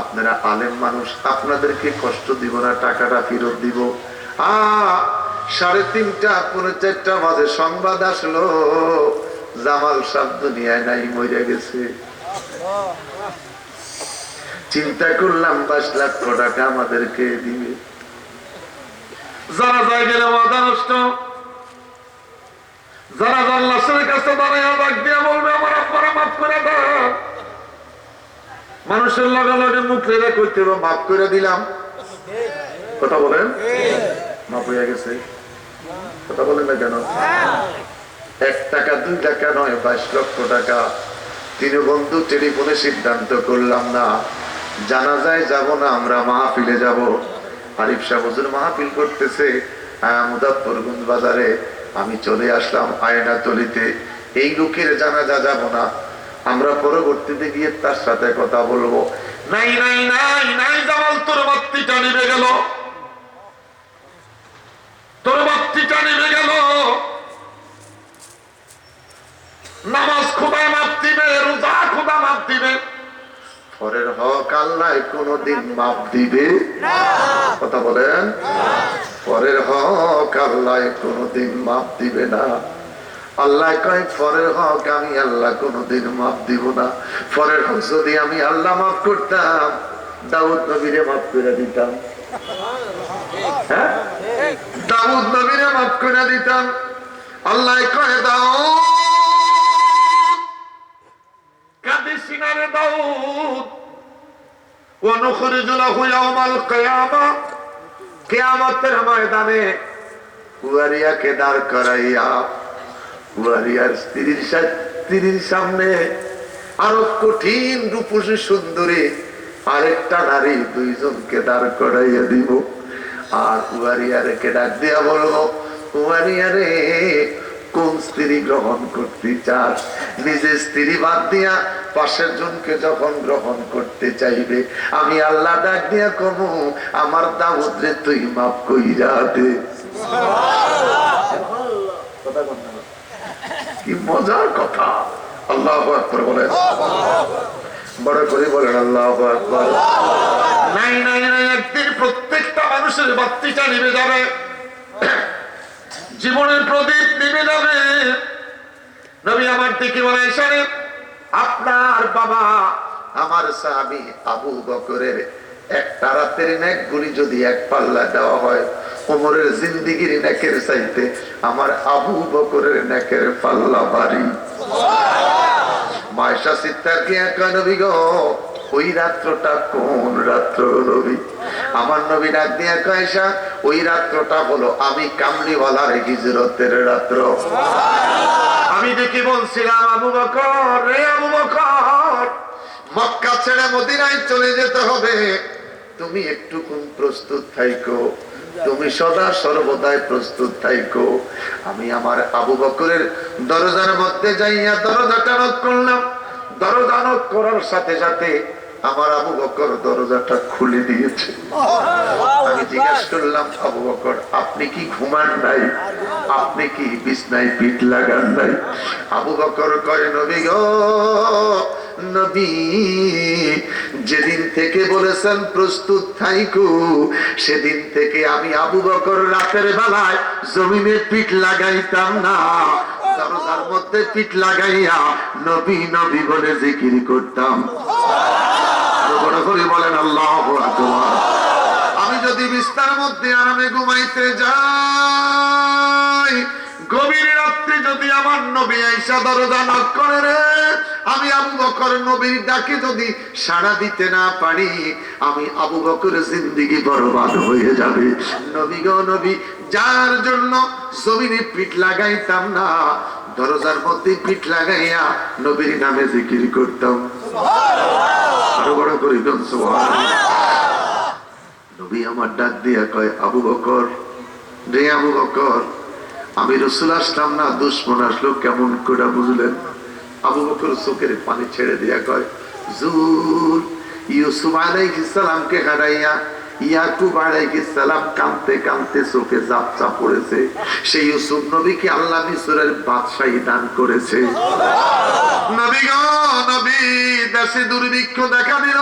আপনারা আলেম মানুষ, আপনাদেরকে কষ্ট দিব না, টাকাটা ফেরত দিব। 3:30 পৌনে 4টা বাজে সংবাদ আসলো, জামাল সাহেব দুনিয়ায় নাই, মরে গেছে। চিন্তা করলাম 22 লক্ষ টাকা আমাদেরকে দিবে। যারা যায় গেলে ওয়াদা নষ্ট, যারা আল্লাহর কাছে দাঁড়ায় ডাক দিয়া বলবে আমার আব্বারা মাফ করে দাও। মানুষের লগে লগে মুখ রেখে করতে হবে মাফ করে দিলাম। কথা বলেন, মাফ হয়ে গেছে। কথা বলেন না কেন? 1 টাকা 2 টাকা নয়, 22 লক্ষ টাকা। 3 বন্ধু টেলিফোনে সিদ্ধান্ত করলাম, না জানাজায় যাব না, আমরা মাহফিলে যাব। আরিফ সাহেব হুজুর মাহফিল করতেছে মুজাফফরগঞ্জ বাজারে। আমি চলে আসলাম আয়নাতলীতে। এই লোকের জানাজা যাব না, আমরা পরবর্তীতে গিয়ে তার সাথে কথা বলবো। নাই নাই নাই নাই, জামাল তোর বাত্তিটা নিভে গেল, তোর বাত্তিটা নিভে গেল। নামাজ খোদা মাপ দিবে, রোজা খোদা মাপ দিবে, পরের হক আল্লাহ কোনদিন মাপ দিবে না। কথা বলেন, পরের হক আল্লাহ কোনদিন মাপ দিবে না। আল্লাহ কয় পরের হক আমি আল্লাহ কোনদিন মাপ দিব না। পরের হক যদি আমি আল্লাহ মাফ করতাম, দাউদ নবীরে মাফ করে দিতাম। হ্যাঁ, দাউদ নবীরে মাফ করে দিতাম। আল্লাহ কয় দাউদ কাঁদিস না রে দাউদ, ওয়ানুখরিজু লাহু ইয়াওমাল কিয়ামা, কিয়ামতের ময়দানে ওয়ারিয়াকে দাঁড় করাইয়া ওয়ারিয়ার স্ত্রীর সামনে আরো কঠিন রূপসী সুন্দরী আরেকটা নারী, দুইজনকে দাঁড় করাইয়া দিব। আর ওয়ারিয়ারকে ডাক দিয়া বলবো, ওয়ারিয়ারে কোন স্ত্রী গ্রহণ করতে চাস? নিজের স্ত্রী বাদ দিয়া পাশের জনকে যখন গ্রহণ করতে চাইবে, আমি আল্লাহ ডাক দিয়া কমু, আমার দাউদ রে তুই মাফ কইরা দে। কি মজার কথা! আল্লাহু আকবার বলেন, বড় করে বলেন আল্লাহু আকবার। নাই নাই নাই, একদিন প্রত্যেকটা মানুষের বাতিটা নিভে যাবে, জীবনের প্রদীপ নিভে যাবে। নবী আমার দিকে বলে, আপনার বাবা আমার সাহাবী আবু বকরের একটা রাতের নেক গুলি যদি এক পাল্লা দেওয়া হয়, ওমরের জিন্দেগীর নেকের চাইতে আমার আবু বকরের নেকের পাল্লা ভারী। মায়েশা সিদ্ধার কি একা নবী গো, ওই রাত্রটা কোন রাত্র নবী? আমার নবী ডাক দিয়ে কয়েশা, ওই রাত্রটা হলো আমি কামলিওয়ালার হিজরতের রাত্র। আমি দেখি বলছিলাম, আবু বকর রে আবু বকর, মক্কা ছেড়ে মদিনায় চলে যেতে হবে, তুমি একটুকুন প্রস্তুত থাইকো, তুমি সদা সর্বদাই প্রস্তুত থাইকো। আমি আমার আবু বকরের দরজার মধ্যে যাইয়া দরজাটা নক করলাম। দরজা নক করার সাথে সাথে আমার আবু বকর দরজাটা খুলে দিয়েছে। আমি জিজ্ঞাসা করলাম, আবু বকর আপনি কি ঘুমান নাই? আপনি কি বিছনায় পিঠ লাগান নাই? আবু বকর কয়, নবী গো নবী, যেদিন থেকে বলেছেন প্রস্তুত থাইকো, সেদিন থেকে আমি আবু বকর রাতের বেলায় জমিনে পিঠ লাগাইতাম না, দরজার মধ্যে পিঠ লাগাইয়া নবী নবী বলে জিকির করতাম। বলেন আল্লাহু আকবার। আমি যদি বিছানার মধ্যে আরামে ঘুমাইতে যাই, গভীর রাত্রে যদি আমার নবী আয়েশা দরজা নক করে রে, আমি আবু বকর নবীর ডাকে যদি সাড়া দিতে না পারি, আমি আবু বকরের জিন্দেগি বরবাদ হয়ে যাবে। নবী গো নবী, যার জন্য জমিনে পিঠ লাগাইতাম না, দরজার মধ্যে পিঠ লাগাইয়া নবীর নামে জিকির করতাম। আরো বড় করে নবী আমার ডাক দিয়া কয়, আবু বকর রে আবু বকর, আমি রাসূল আসলাম না, দুশমন আসলো কেমন করে বুঝলেন? আবু বকর চোখের পানি ছেড়ে দিয়া কয়, জুল ইউসুফ আলাইহিস সালামকে হারাইয়া ইয়াকুব আলাইহিস সালাম কাঁদতে কাঁদতে চোখে ঝাপসা পড়েছে। সেই ইউসুফ নবীকে আল্লাহ মিসরের বাদশাহী দান করেছে। নবী গো নবী, দেশে দুর্ভিক্ষ দেখা দিল,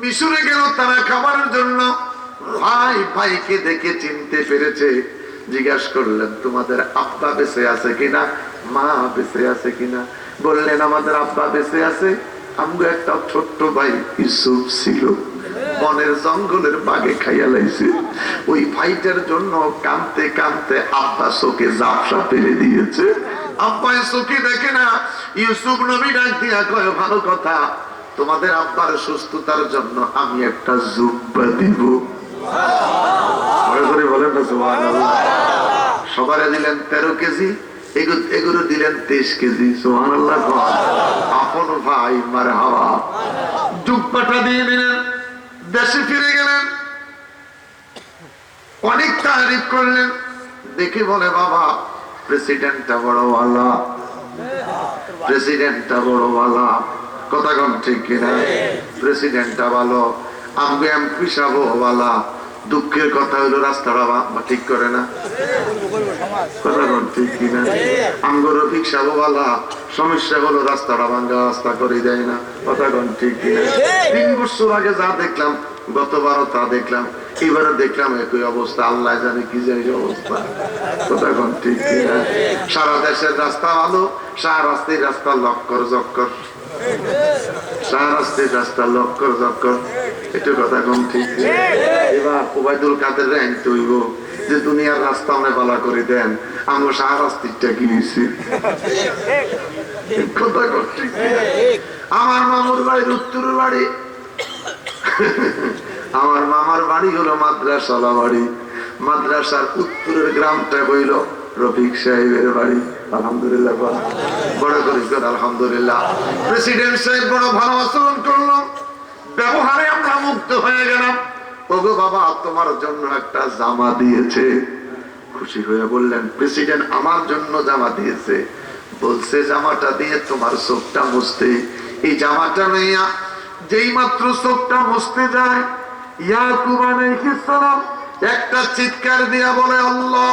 মিশরে গেল তারা খাবারের জন্য। ভাই ভাইকে দেখে চিনতে পেরেছে। জিজ্ঞাসা করলেন, তোমাদের আব্বা বেঁচে আছে কিনা, মা বেঁচে আছে কিনা? বললেন, আমাদের আব্বা বেঁচে আছে, আমগো একটা ছোট্ট ভাই ইউসুফ ছিল, বনের জঙ্গলের বাগে খাইয়া লাইছে। ওই ভাইটার জন্য কাঁদতে কাঁদতে আব্বা চোখে ঝাপসা ফেলে দিয়েছে। আব্বা চোখে দেখে না। ইউসুফ নবী ডাক দিয়া কয়, ভালো কথা, তোমাদের আব্বার সুস্থতার জন্য আমি একটা জুব্বা দিব। বলেন না সুবহানাল্লাহ। সবারে দিলেন 13 কেজি, এগুলো দিলেন 23 কেজি। সুবহানাল্লাহ। আপন ভাই মারহাবা। জুব্বাটা দিয়ে দিলেন, দেশে ফিরে গেলেন, অনেক তারিফ করলেন। দেখে বলে, বাবা প্রেসিডেন্টটা বড় ভালো, প্রেসিডেন্টটা বড় ভালো। কথা কন ঠিক কিনা? প্রেসিডেন্টটা ভালো, আমগো এমপি সাহেব ভালো, দুঃখের কথা হলো রাস্তাটা ঠিক করে না, কথা বল ঠিক কিনা? আমগো রফিক সাহেবওয়ালা সমস্যা হলো রাস্তাটা ভাঙ্গা, রাস্তা করে দেয় না, কথা বল ঠিক কিনা? 3 বছর আগে যা দেখলাম, গতবারও তা দেখলাম, এবারে দেখলাম একই অবস্থা, আল্লাহ জানে কি জানি অবস্থা, কথা বল ঠিক কিনা? সারা দেশের রাস্তা ভালো, সারা রাস্তায় রাস্তা লক্কর জক্কর, সারা রাস্তায় রাস্তা লক্কর জক্কর, এটা কথা কম ঠিক। এবার ওবায়দুল কাদের র্যাঙ্ক তৈব যে দুনিয়ার রাস্তা অনেক ভালো করে দেন, আমরা সারা রাস্তাটা কিনেছি, কথা কম ঠিক। আমার মামুর বাড়ির উত্তরের বাড়ি, আমার মামার বাড়ি হলো মাদ্রাসালা বাড়ি, মাদ্রাসার উত্তরের গ্রামটা হইল রফিক সাহেবের বাড়ি। আলহামদুলিল্লাহ, বড় করে আলহামদুলিল্লাহ। প্রেসিডেন্ট সাহেব বড় ভালো আচরণ করলো, ব্যবহারে আমরা মুক্ত হয়ে গেলাম। ওগো বাবা, তোমার জন্য একটা জামা দিয়েছে। খুশি হয়ে বললেন, প্রেসিডেন্ট আমার জন্য জামা দিয়েছে, বলছে জামাটা দিয়ে তোমার চোখটা মুছতে। এই জামাটা নিয়া যেই মাত্র চোখটা মুছতে যায়, ইয়াকুব আলাইহিস সালাম একটা চিৎকার দিয়া বলে আল্লাহ,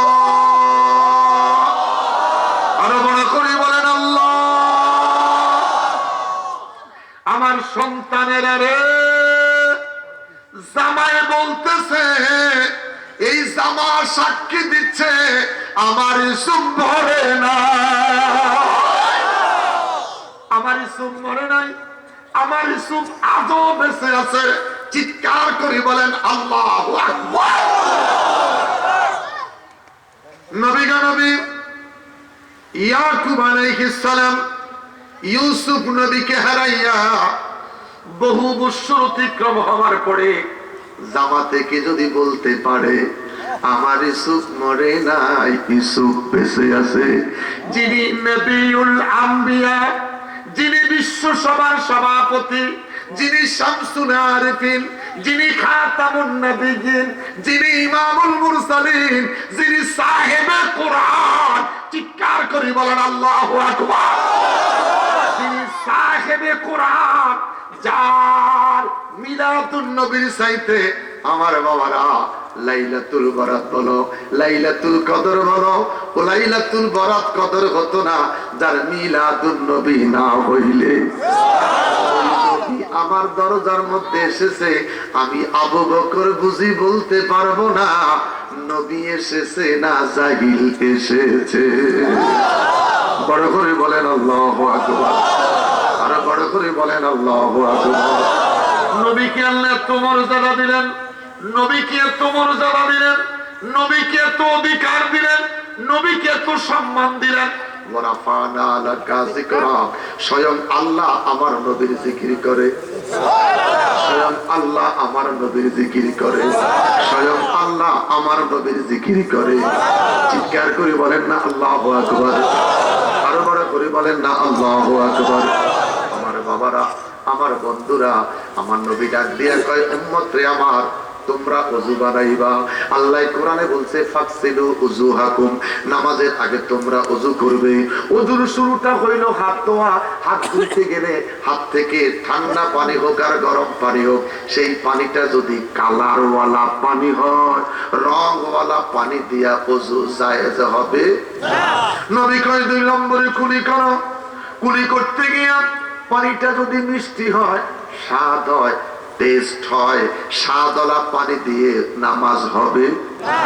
আরো বড় করে বলেন আল্লাহ। আমার সন্তানেরা রে, জামায় বলতেছে, এই জামা সাক্ষী দিচ্ছে আমার ইসুম মরে না, আমার ইসুম মরে নাই, আমার ইসুম আজও বেঁচে আছে। চিৎকার করে বলেন আল্লাহু আকবার। নবী গো নবী ইয়াকুব আলাইহিস সালাম ইউসুফ নবীকে হারাইয়া বহু বছর অতিক্রম হওয়ার পরে জামা থেকে যদি বলতে পারে আমার ইউসুফ মরে নাই, ইউসুফ বেঁচে আছে, যিনি নবিউল আম্বিয়া, যিনি বিশ্ব সভার সভাপতি, যিনি শামসুল আরিফিন, যিনি খাতামুন নবিয়্যিন, যিনি ইমামুল মুরসালিন, যিনি সাহেবে কোরআন, চিৎকার করে বলেন আল্লাহু আকবার। যিনি সাহেবে কোরআন, যার মিলাদুন নবীর চাইতে আমার বাবারা লাইলাতুল বরাত বলো, লাইলাতুল কদর বলো, ও লাইলাতুল বরাত কদর হতো না যার মিলাদুন নবী না হইলে। আমার দরজার মধ্যে এসেছে, আমি আবু বকর বুঝি বলতে পারবো না নবী এসেছে না জাহিল এসেছে। বড় করে বলেন আল্লাহু আকবার, আর বড় করে বলেন আল্লাহু আকবার। নবীকে আল্লাহ এত মর্যাদা দিলেন, নবীকে এত মর্যাদা দিলেন, নবীকে এত অধিকার দিলেন, নবীকে এত সম্মান দিলেন। স্বয়ং আল্লাহ আমার নবীর জিকির করে, স্বয়ং আল্লাহ আমার নবীর জিকির করে, স্বয়ং আল্লাহ আমার নবীর জিকির করে। চিৎকার করে বলেন না আল্লাহু আকবার, আরো বড় করে বলেন না আল্লাহু আকবার। আমার বাবারা, আমার বন্ধুরা, আমার নবী ডাক দিয়া কয় উম্মত রে আমার, তোমরা ওযু বানাইবা। আল্লাহ কোরআনে বলছে ফাকসিলু উযুহাকুম, নামাজের আগে তোমরা ওযু করবে। ওযুর শুরুটা হইল হাত ধোয়া। হাত ধুইতে গেলে হাত থেকে ঠান্ডা পানি হোক আর গরম পানি হোক, সেই পানিটা যদি কালারওয়ালা পানি হয়, রংওয়ালা পানি দিয়া ওযু জায়েজ হবে না। নবী কয় 2 নম্বরে কুলি করো। কুলি করতে গিয়া পানিটা যদি মিষ্টি হয়, স্বাদ হয়, টেস্ট হয়, স্বাদওয়ালা পানি দিয়ে নামাজ হবে না।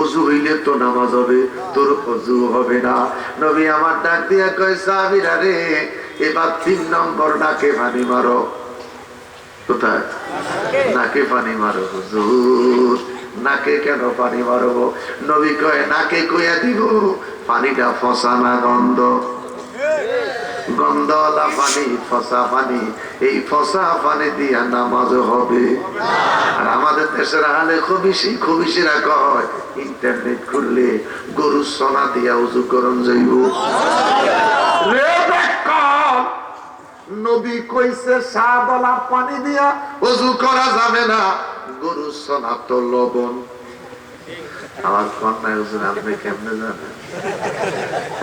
ওযু হইলে তো নামাজ হবে, তোর ওযু হবে না। নবী আমার ডাক দিয়া কয় সাহাবীরা রে, এবার 3 নম্বর নাকে পানি মারো। কোথায়? নাকে পানি মারো। হুজুর নাকে কেন পানি মারবো? নবী কয় নাকে কইয়া দিব, পানিটা ফসা না গন্ধ, গন্ধওয়ালা পানি, ফসা পানি, এই ফসা পানি দিয়া নামাজ হবে। আর আমাদের দেশের হালে খবিশিরা কয় ইন্টারনেট খুললে গরুর সোনা দিয়া উজু করন যাইব। নবী কইছে সাদওয়ালা পানি দিয়া উজু করা যাবে না, গরুর সোনা তো লবণ। আমার কন্যা হুজুর আপনি কেমনে জানেন?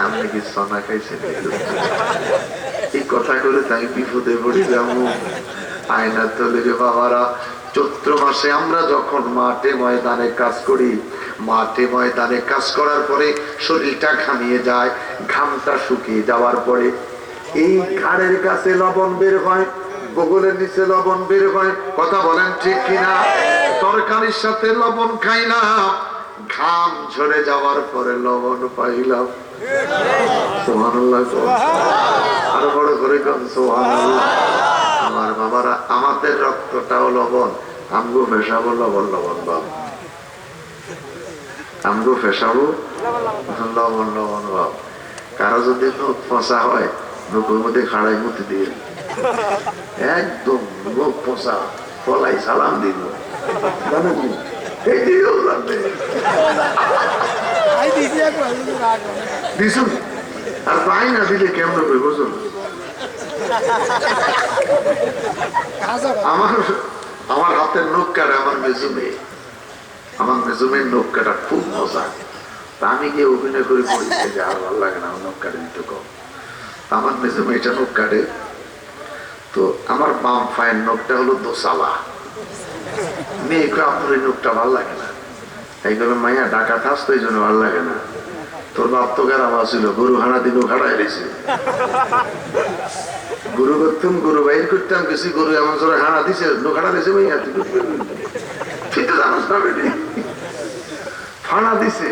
আপনি কি সোনা খাইছেন? এই কথা করে তাই বিপদে পড়ে যাবো। আয়নার তলে রে বাবারা, চৈত্র মাসে আমরা যখন মাঠে ময়দানে কাজ করি, মাঠে ময়দানে কাজ করার পরে শরীরটা ঘামিয়ে যায়, ঘামটা শুকিয়ে যাওয়ার পরে এই ঘাড়ের কাছে লবণ বের হয়, বগলের নিচে লবণ বের হয়। কথা বলেন ঠিক কিনা? তরকারির সাথে লবণ খাইলাম, ঘাম ঝরে যাওয়ার পরে লবণ পাইলাম। সুবহানাল্লাহ। আরো বড় করে কোন সুবহানাল্লাহ। আমার বাবারা, আমাদের রক্তটাও লবণ, আমগো ফেসাবো লবণ লবণ ভাব, আমগো ফেসাবো লবণ লবণ ভাব। কারো যদি মুখ ফসা হয়, মুখের মধ্যে খাড়াই মুতি দিয়ে একদম মুখ ফসা ফলাই সালাম দিব, আর পাই না দিলে কেমন বুঝুন। আমার হাতের নখ কাটা আমার মেজুমের নখ কাটা খুব মজা। তা আমি গিয়ে অভিনয় করে পড়েছি যে আর ভালো লাগে না, আমার নখ কাটে দিতে কম। আমার মেজুমে এটা নখ কাটে, তো আমার বাম পায়ের নখটা হলো দোসালা। মেয়েকে আপনার এই নখটা ভালো লাগে না, এইভাবে মাইয়া ডাকা থাস তো এই জন্য ভালো লাগে না। তোর বাপ তো গেরামা ছিল, গরু হানা দিনও খাড়াই রয়েছে, গরু করতাম, গরু বাইর করতাম, কিছু গরু এমন জোরে হানা দিছে, নোখাড়া দিছে, ফানা দিছে।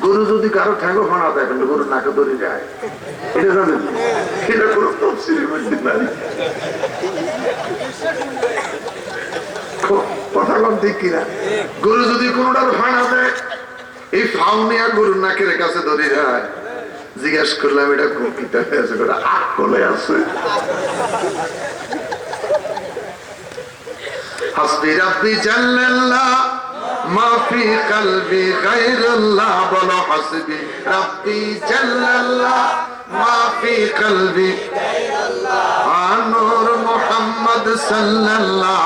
গরু যদি কারো ঠ্যাঙ্গো ফানা দেয়, কিন্তু গরু নাকে দড়ি যায়, এটা জানেন? এটা কোনো তফসিলের মধ্যে নাই। কথা কম ঠিক কিনা? গরু যদি কোনোটার ফানা দেয়, এই ফাউনিয়া গরুর নাকের কাছে দড়ি যায়। জিজ্ঞেস করলাম এটা কোন কিতাবে আছে, আকলে আছে। হাসবি রাব্বি জাল্লাল্লাহ মা ফি কলবি গায়রুল্লাহ, বলো হাসবি রাব্বি জাল্লাল্লাহ মা ফি কলবি গায়রুল্লাহ, নূর মুহাম্মদ সাল্লাল্লাহ,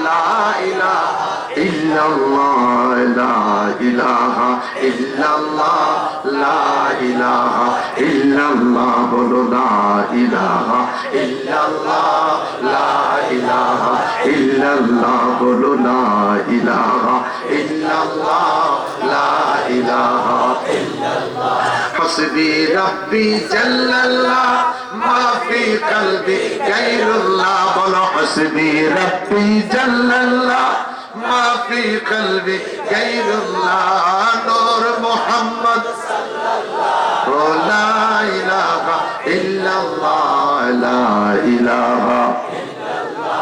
লা ইলাহা ইল্লাল্লাহ, লা ইলাহা ইল্লাল্লাহ, লা ইলাহা ইল্লাল্লাহ, বলো লা ইলাহা ইল্লাল্লাহ, লা ইলাহা ইল্লাল্লাহ, বলো লা ইলাহা ইল্লাল্লাহ, লা ইলাহা ইল্লাল্লাহ। হাসবি রাব্বি জাল্লাল্লাহ মা ফি কলবি গায়রুল্লাহ, বলো হাসবি রাব্বি জাল্লাল্লাহ মা ফি কলবি গায়রুল্লাহ, নূর মুহাম্মদ সাল্লাল্লাহু, লা ইলাহা ইল্লাল্লাহ, লা ইলাহা ইল্লাল্লাহ,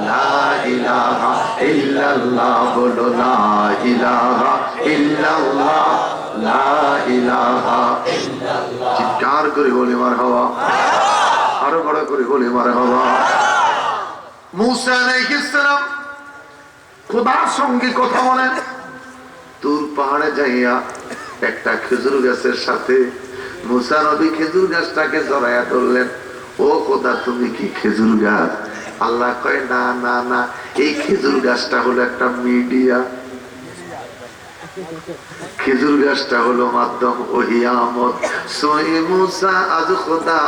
লা ইলাহা ইল্লাল্লাহ, বলো লা ইলাহা ইল্লাল্লাহ, লা ইলাহা ইল্লাল্লাহ। চিৎকার করে বলি মারহাবা, আরো বড় করে বলি মারহাবা। মুসা আলাইহিস সালাম খোদার সঙ্গে কথা বলেন, তুর পাহাড়ে যাইয়া একটা খেজুর গাছের সাথে মুসা নবী খেজুর গাছটাকে জড়াইয়া ধরলেন। ও খোদা, তুমি কি খেজুর গাছ? আল্লাহ কয় না না না, এই খেজুর গাছটা হলো একটা মিডিয়া, খেজুর গাছটা হলো মাধ্যম। ওহিয়ামত সোয়ে মুসা আজ খোদা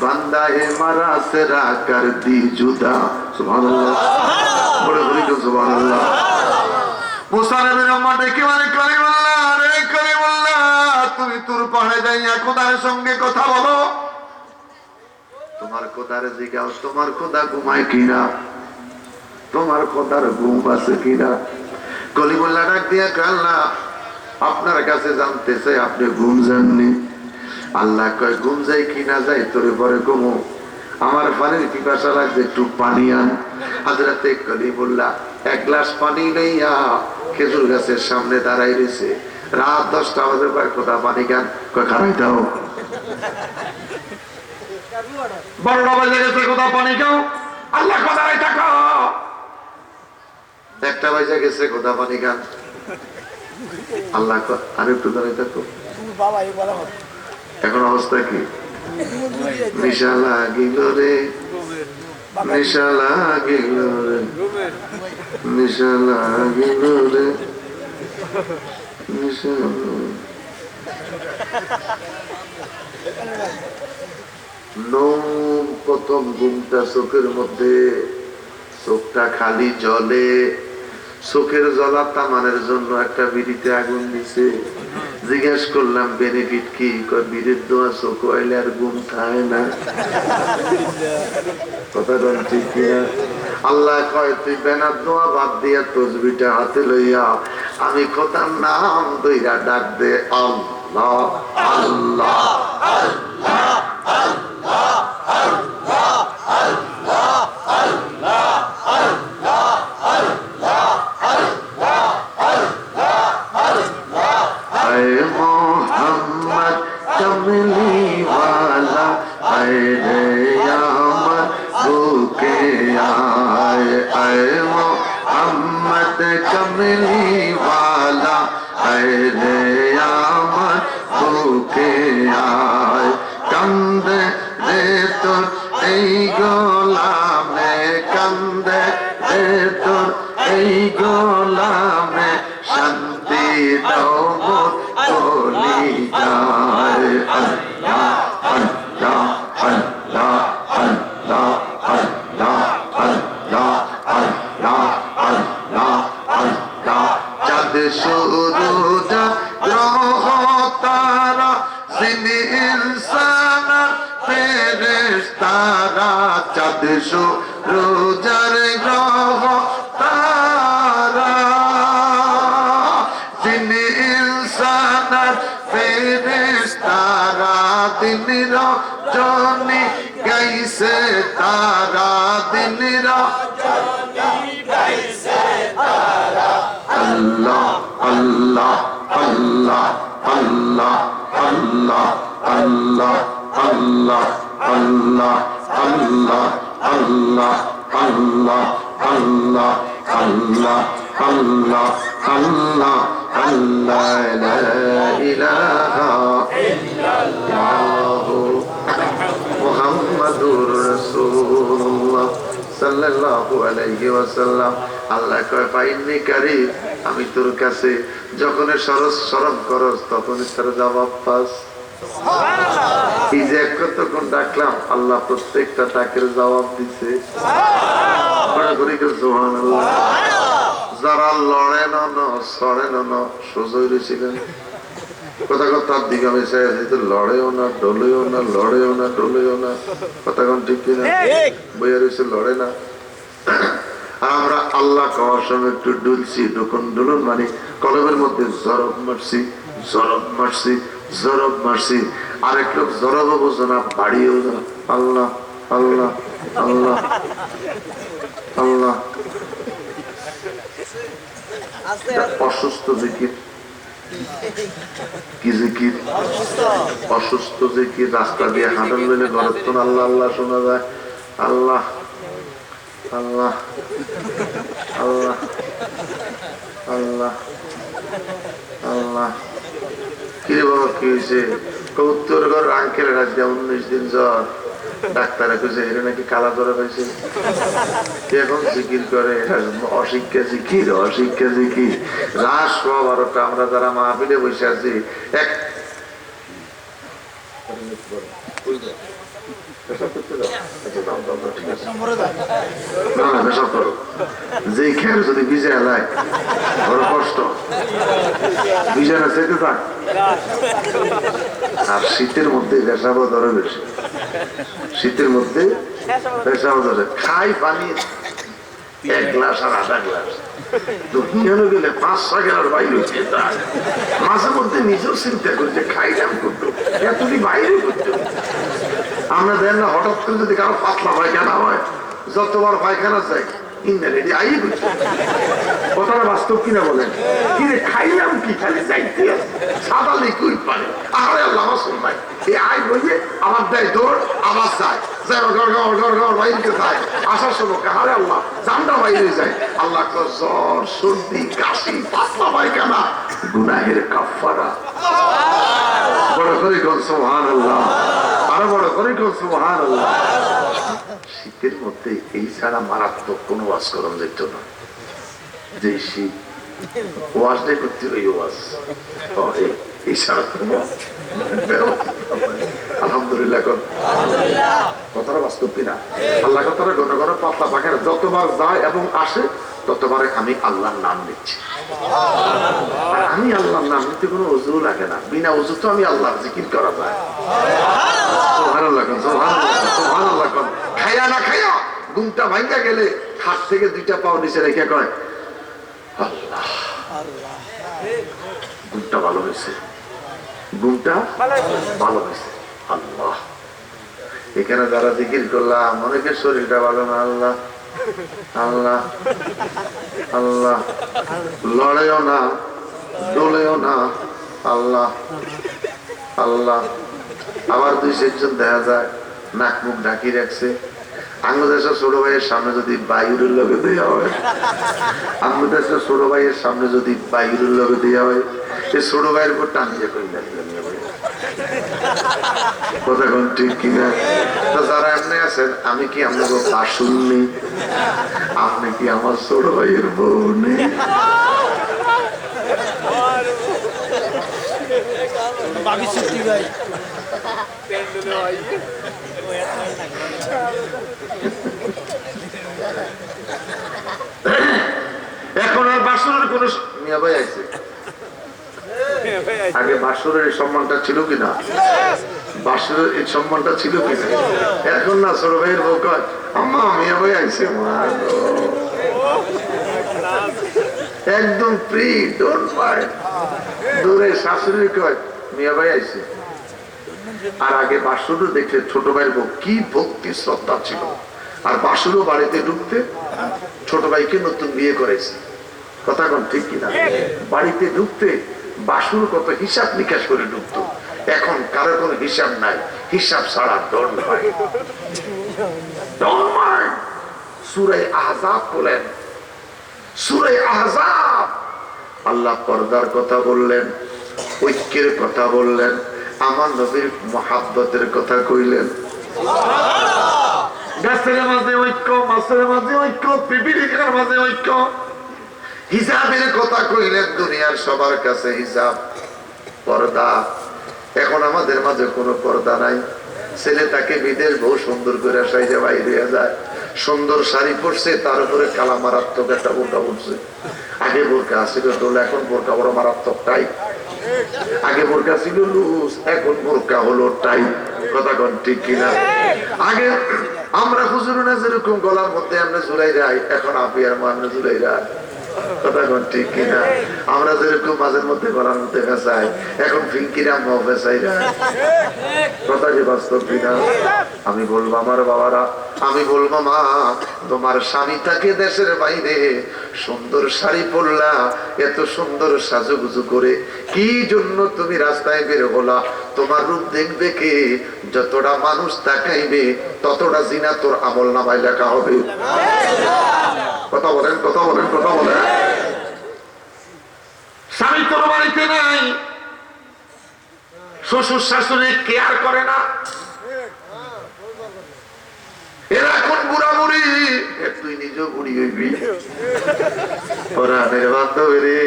বান্দা হে মারা সেরা কর দি জুদা। সুবহানাল্লাহ, বড় বড় সুবহানাল্লাহ। মুসা নবীর আম্মা ডেকে মানে কালিমুল্লাহ, রে কালিমুল্লাহ, তুমি তুর পাহাড়ে যাইয়া খোদার সঙ্গে কথা বলো। তোমার খোদার জিগাও, তোমার খোদা ঘুমায় কিনা, তোমার খোদার ঘুম আছে কিনা। কলিমুল্লাহ ডাক দিয়া আল্লাহ আপনার কাছে জানতে চাই, আপনি ঘুম যাননি? আল্লাহ কয় ঘুম যাই কিনা যাই তোরে পরে ঘুমো, আমার পানির পিপাসা লাগছে, একটু পানি আন। হযরতে কলিমুল্লাহ এক গ্লাস পানি লইয়া খেজুর গাছের সামনে দাঁড়াই রয়েছে। রাত 10টা বাজে, কয় খোদা পানি খান, কয় খারাই দাও। 12টা বাজে গেছে, খোদা পানি খাও। আল্লাহ খোদাই থাকো। 1টা বাজে গেছে, খোদা পানি খান। আল্লাহ আর একটু দাঁড়াই থাকো। এখন অবস্থা কি? নিশা লাগিল রে, নিশা লাগিল রে, নিশা লাগিল রে, নিশা। প্রথম ঘুমটা চোখের মধ্যে চোখটা খালি জলে, চোখের জ্বলা তামানের জন্য একটা বিড়িতে আগুন দিছে। জিজ্ঞেস করলাম বেনিফিট কি? বিড়ির দোয়া চোখ হইলে আর ঘুম থাকে না। কথা বল ঠিক কিনা? আল্লাহ কয় তুই বেনার দোয়া বাদ দিয়া তসবিটা হাতে লইয়া আমি খোদার নাম দইরা ডাক দে, আল্লাহ আল্লাহ আল্লাহ আল্লাহ আল্লাহ আল্লাহ আল্লাহ আল্লাহ আল্লাহ আল্লাহ আল্লাহ আল্লাহ। আয় মোহাম্মদ কমলি ওয়ালা আয় রে আমার বুকে আয়, আয় মোহাম্মদ কমলি ওয়ালা আয় রে আমার বুকে আয়। কান্দে রে তোর এই গোলামে, কান্দে রে তোর এই গোলামে, শান্তি দাও মোর কলি যায়। আল্লাহ আল্লাহ আল্লাহ আল্লাহ আল্লাহ আল্লাহ আল্লাহ আল্লাহ আল্লাহ। চাঁদ সূরজ গ্রহ তারা জিনে ইনসান ফেরেশতারা, চাঁদ সূরজ গ্রহ তারা জিনে ইনসান ফেরেশতারা, দিন রজনী গাইছে তারা, দিন রজনী গাইছে তারা। আল্লাহ আল্লাহ আল্লাহ আল্লাহ আল্লাহ আল্লাহ আল্লাহ আল্লাহ আল্লাহ আল্লাহ আল্লাহ আল্লাহ আল্লাহ আল্লাহ আল্লাহ আল্লাহ লা ইলাহা ইল্লাল্লাহ মুহাম্মাদুর রাসূলুল্লাহ সাল্লাল্লাহু আলাইহি ওয়াসাল্লাম। আল্লাহ কয় ফাইন্নী কারীম, আমি তোর কাছে যখন স্মরণ করস তখনই তার জবাব পাস। এই যে কতক্ষণ ডাকলাম আল্লাহ প্রত্যেকটা ডাকের জবাব দিছে। সুবহানাল্লাহ। যারা লড়েন না সরেন না সোজই রয়েছিলেন, কথা কথার দিকে আমি চাইছি লড়েও না ডলেও না, লড়েও না ডলেও না, কথা কোন ঠিক কিনা? বইয়া রয়েছে লড়ে না। আমরা আল্লাহ কওয়ার সময় একটু ডুলছি, ডুকুন ডুলুন মানে কলমের মধ্যে জরব মারছি, জরব মারছি, জরব মারছি। আরেক লোক জরব বোঝো না, বাড়িয়েও না। আল্লাহ আল্লাহ আল্লাহ আল্লাহ। অসুস্থ জিকির, কি জিকির? অসুস্থ জিকির। রাস্তা দিয়ে হাঁটান মিলে ঘরের তো আল্লাহ আল্লাহ শোনা যায়। আল্লাহ আল্লাহ আল্লাহ আল্লাহ আল্লাহ। কিরে বাবা কি হয়েছে? উত্তর ঘর আঙ্কেলের আজকে 19 দিন জ্বর, ডাক্তারে কইছে এটা নাকি কালা জ্বরে পাইছে। এখন জিকির করে, অশিক্ষা জিকির, অশিক্ষা জিকির। রাত 12টা আমরা যারা মাহফিলে বসে আছি, এক যে খেয়াল যদি ভিজে এলায় বড় কষ্ট, ভিজে না চেতে থাক। আর শীতের মধ্যে পেশাবও ধরে বেশি, শীতের মধ্যে পেশাবও ধরে। খাই পানি 1 গ্লাস আর আধা গ্লাস, দুনিয়ানো গেলে 5-6 গ্লাস বাইরে হচ্ছে। মাঝে মধ্যে নিজেও চিন্তা করি যে খাইলাম করতো এতটি বাইরে করতো। আমরা দেন না হঠাৎ করে যদি কারো পাতলা পায়খানা হয়, যতবার পায়খানা চাই কথাটা বাস্তব কিনা বলেন? কিরে খাইলাম কি খালি যাইতে সাদা লিকুইড পানি। আরে আল্লাহ শুনবাই এই আই বইয়ে আমার দেয় দৌড়, আবার যায় বাইরে যায়, আসার সময় আরে আল্লাহ জানটা বাইরে যায়। আল্লাহ জ্বর, সর্দি, কাশি, পাতলা পায়খানা গুনাহের কাফারা। বড় করে কোন সুবহানাল্লাহ, আরো বড় করে কোন সুবহানাল্লাহ। শীতের মধ্যে এই ছাড়া মারাত্মক কোনো ওয়াজ করণ যেত না। যে শীত ওয়াজ দিয়ে করতে ওই ওয়াজ এই সারা আলহামদুলিল্লাহ কথাটা বাস্তব কিনা? আল্লাহ কথাটা ঘন ঘন পাতলা পাখার যতবার যায় এবং আসে ততবারে আমি আল্লাহর নাম নিচ্ছি। আর আমি আল্লাহর নাম নিতে কোনো উজু লাগে না, বিনা উজু তো আমি আল্লাহর জিকির করা যায়। খাইয়া না খাইয়া ঘুমটা ভাঙ্গা গেলে খাট থেকে দুইটা পাও নিচে রেখে কয় আল্লাহ, ঘুমটা ভালো হয়েছে, ঘুমটা ভালো হয়েছে আল্লাহ। এখানে যারা জিকির করলাম অনেকের শরীরটা ভালো না, আল্লাহ আল্লাহ আল্লাহ, লড়েও না ডোলেও না, আল্লাহ আল্লাহ। আবার দুই চারজন দেখা যায় নাক মুখ ঢাকি রাখছে। আমাদের ছোট ভাইয়ের সামনে যদি বায়ুর লগে দেওয়া হয়, আমাদের ছোট ভাইয়ের সামনে যদি বায়ুর লগে দেওয়া হয়, এই ছোট ভাইয়ের উপর টান দিয়ে করে কথা কোন ঠিক কিনা? তো যারা এমনি আছেন, আমি কি আপনাকে বাসুন নেই? আপনি কি আমার ছোট ভাইয়ের বউ নেই? এখন আর বাসুরের কোন মিয়া ভাই আছে? আগে বাসুরের এই সম্মানটা ছিল কিনা? বাসুরের এই সম্মানটা ছিল কিনা? এখন না ছোট ভাইয়ের বউ কয় আম্মা মিয়া ভাই আইছে, একদম ফ্রি, ডোন্ট মাইন্ড। দূরে শাশুড়ি কয় মিয়া ভাই আইছে। আর আগে বাসুরও দেখলে ছোট ভাইয়ের বউ কি ভক্তি শ্রদ্ধা ছিল। আর বাসুরও বাড়িতে ঢুকতে ছোট ভাইকে নতুন বিয়ে করেছে, কথা কোন ঠিক কিনা? বাড়িতে ঢুকতে বাসুর কত হিসাব নিকাশ করে ঢুকতো, এখন কারো কোনো হিসাব নাই, হিসাব ছাড়া ডোন্ট মাইন্ড। ডোন্ট মাইন্ড সূরা আহজাব বলেন, সূরা আহজাব আল্লাহ পর্দার কথা বললেন, ঐক্যের কথা বললেন, আমার নবীর মহাব্বতের কথা কইলেন। গাছের মাঝে ঐক্য, মাছের মাঝে ঐক্য, পিপিলিকার মাঝে ঐক্য, হিসাবের কথা কইলেন। দুনিয়ার সবার কাছে হিসাব, পর্দা। এখন আমাদের মাঝে কোনো পর্দা নাই। ছেলে তাকে বিদেশ বহু সুন্দর করে সাইজে বাইরে যায়, সুন্দর শাড়ি পরছে, তার উপরে কালা মারাত্মক একটা বোরকা পরছে। আগে বোরকা ছিল তোল, এখন বোরকা বড় মারাত্মক টাইট। আগে বোরকা ছিল লুজ, এখন বোরকা হলো টাইট, কথা কোন ঠিক কিনা? আগে আমরা হুজুরনা যেরকম গলার মধ্যে আমরা ঝুলাই যাই, এখন আপনি আর আমরা ঝুলাই যাই, কথা কোন ঠিক কিনা? আমরা যেরকম মাঝের মধ্যে গলার মধ্যে ফেঁসাই, এখন ফিঙ্কিরা মাও ফেঁসাই যায়, কথা কি বাস্তব কিনা? আমি বলবো আমার বাবারা, আমি বলবো মা, তোমার স্বামী থাকে দেশের বাইরে, সুন্দর শাড়ি পরলা, এত সুন্দর সাজুগুজু করে, কি জন্য তুমি রাস্তায় বের হলা? তোমার রূপ দেখবে কে? যতটা মানুষ তাকাইবে ততটা জিনা তোর আমল নামায় লেখা হবে। কথা বলেন, কথা বলেন, কথা বলেন। স্বামী তোর বাড়িতে নাই, শ্বশুর শাশুড়ি কেয়ার করে না, এরা এখন বুড়া বুড়ি, তুই নিজেও বুড়ি হইবি। পরাণের বান্ধব রে,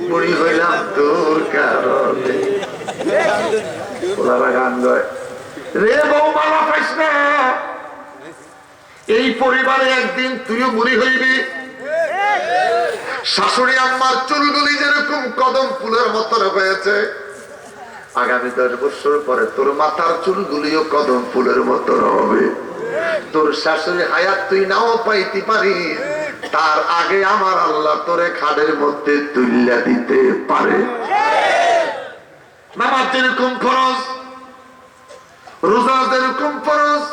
বুড়ি হইলাম তোর কারণে। ওরা গান গায় রে বউ মালা পাইস না, এই পরিবারে একদিন তুইও বুড়ি হইবি। শাশুড়ি আম্মার চুলগুলি যেরকম কদম ফুলের মতো হয়েছে, আগামী 10 বছর পরে তোর মাথার চুলগুলিও কদম ফুলের মতো হবে। তোর শাশুড়ি হায়াত তুই নাও পাইতে পারিস, তার আগে আমার আল্লাহ তোরে খাদের মধ্যে তুলিয়া দিতে পারে। নামাজ যেরকম ফরজ, রোজা যেরকম ফরজ,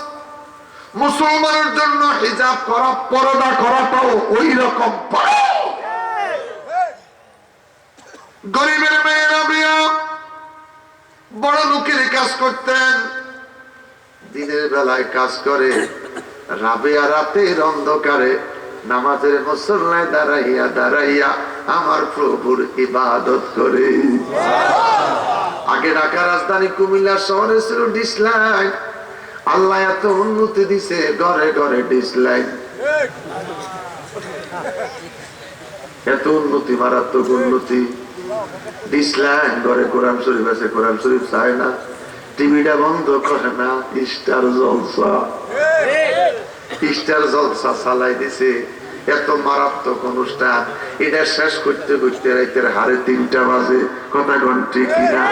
মুসলমানের জন্য হিজাব করা, পর্দা করাটাও ওই রকম ফরজ। গরিবের মেয়েরা বিয়া, বড় লোকের কাজ করতেন, দিনের বেলায় কাজ করে, রাবেয়া রাতের অন্ধকারে নামাজের মুসল্লায় দাঁড়াইয়া দাঁড়াইয়া আমার প্রভুর ইবাদত করে। আগে ঢাকা রাজধানী কুমিল্লা শহরে ছিল ডিসলাইন, আল্লাহ এত উন্নতি দিছে, ঘরে ঘরে ডিসলাইন। এত উন্নতি, মারাত্মক উন্নতি। ডিসলাইন ঘরে কোরআন শরীফ আছে, কোরআন শরীফ চায় না, টিভিটা বন্ধ করে না, স্টার জলসা, স্টার জলসা চালাই দিছে। এত মারাত্মক অনুষ্ঠান, এটা শেষ করতে করতে রাতের 3:30 বাজে। কথা কোন ঠিক কিনা?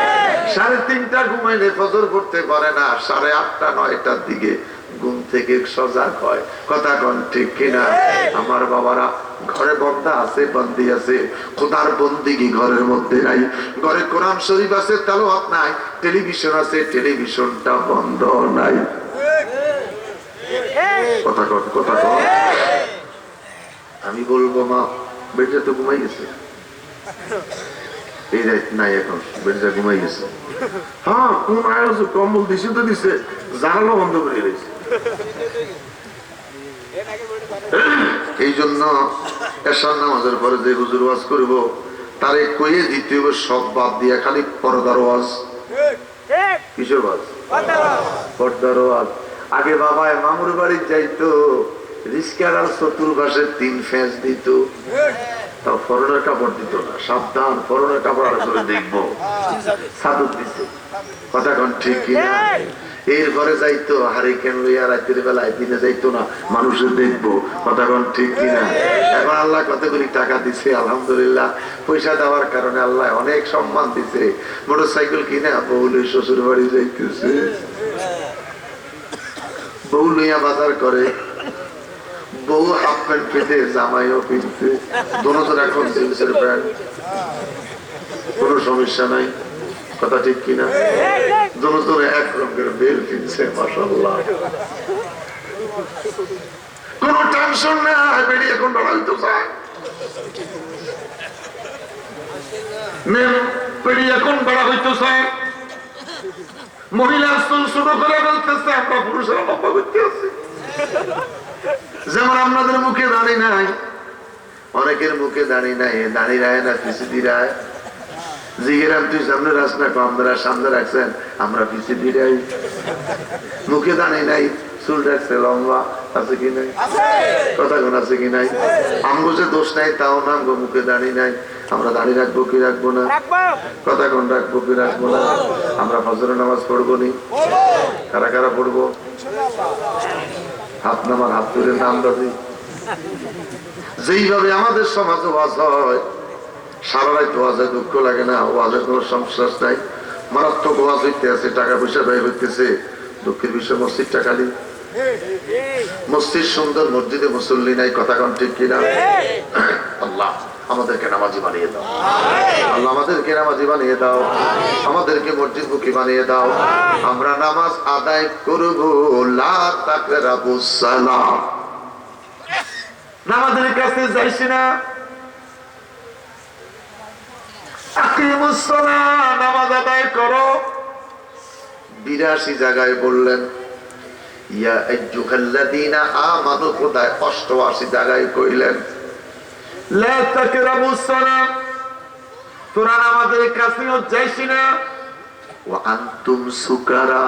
3:30 ঘুমাইলে ফজর পড়তে পারে না, 8:30 9টার দিকে ঘুম থেকে সজাগ হয়। কথা কোন ঠিক কিনা? আমার বাবারা, ঘরে বন্দা আছে, বন্দি আছে, খোদার বন্দিগি ঘরের মধ্যে নাই। ঘরে কোরআন শরীফ আছে, তেলাওয়াত নাই। টেলিভিশন আছে, টেলিভিশনটা বন্ধ নাই। কথা কন, কথা কন। আমি বলবো মা, বেটা তো ঘুমাই গেছে, এই রাত নাই এখন, বেটা ঘুমাই গেছে। হ্যাঁ, কোন আয়োজ কম্বল দিছে তো দিছে, জানালা বন্ধ করে গেছে। এই জন্য এশার নামাজের পরে যে হুজুর ওয়াজ করবো, তারে কইয়ে দিতে হবে সব বাদ দিয়া খালি পর্দার ওয়াজ। কিসের ওয়াজ? পর্দার ওয়াজ। আগে বাবায় মামুর বাড়ি যাইতো, রিস্কার আর চতুর্পাশে 3 ফেঁস দিত, তাও ফরনের কাপড় দিত না। সাবধান, ফরনের কাপড় আর করে দেখবো, সাদুক দিছে। কথা কোন ঠিক কিনা? এরপরে যাইতো হারিকেন লইয়া রাতের বেলায়, দিনে যাইতো না, মানুষের দেখবো। কথা কোন ঠিক কিনা? এখন আল্লাহ কতগুলি টাকা দিছে, আলহামদুলিল্লাহ। পয়সা দেওয়ার কারণে আল্লাহ অনেক সম্মান দিছে। মোটরসাইকেল কিনা বউ লই শ্বশুর বাড়ি যাইতেছে, বউ লইয়া বাজার করে, বউ হাফ প্যান্ট পেতে, জামাইও পিনতে, দোনোজন এখন জিন্সের প্যান্ট, কোনো সমস্যা নাই। কথা ঠিক কিনা? দোনোজনে এক রঙের বেল কিনছে, মাশাআল্লাহ, কোনো টেনশন নাই। বেড়ি এখন বাড়াইতে চায়, বেড়ি এখন বাড়া হইতে চায়। মহিলা চুল শুরু করে বলতেছে, আমরা পুরুষেরা লম্বা করতে আছি। যেমন আপনাদের মুখে দাঁড়ি নাই, অনেকের মুখে দাঁড়ি নাই, দাঁড়ি রায় না, পিছিয়ে দিয়ে রায়। জিগেরাম তুই সামনে রাখ না, আপনারা সামনে রাখছেন, আমরা পিছিয়ে দিয়ে রাই। মুখে দাঁড়ি নাই, চুল রাখছে লম্বা, আছে কি নাই? কথা কোন আছে কি নাই? আমগো যে দোষ নাই তাও না, আমগো মুখে দাঁড়ি নাই, আমরা দাঁড়ি রাখবো কি রাখবো না? কথা কোন রাখবো কি রাখবো না? আমরা ফজরের নামাজ পড়বো নি? কারা কারা পড়বো? হাত নামার, হাত তুলে নাম দাদি। যেইভাবে আমাদের সমাজে ওয়াজ হয়, সারা রাত ওয়াজে দুঃখ লাগে না, ওয়াজের কোনো সমস্যা নাই। মারাত্মক ওয়াজ হইতে আছে, টাকা পয়সা ব্যয় হইতেছে। দুঃখের বিষয় মসজিদটা খালি, মসজিদ সুন্দর, মসজিদে মুসল্লি নাই। কথা কোন ঠিক কিনা? আল্লাহ আমাদেরকে নামাজি বানিয়ে দাও, আল্লাহ আমাদেরকে নামাজি বানিয়ে দাও, আমাদেরকে মসজিদ মুখী বানিয়ে দাও। আমরা নামাজ আদায় করব, লা তাকরাবুস সালাম, নামাজের কাছে যাইছি না। আকিমুস সালাহ, নামাজ আদায় করো। 82 জায়গায় বললেন ইয়া আইয়ুহাল্লাযীনা আমানু, খোদায় 88 জায়গায় কইলেন লা তাকরাবুস সালাম, তোরা নামাজের কাছেও যাইছি না। ওয়া আনতুম সুকারা,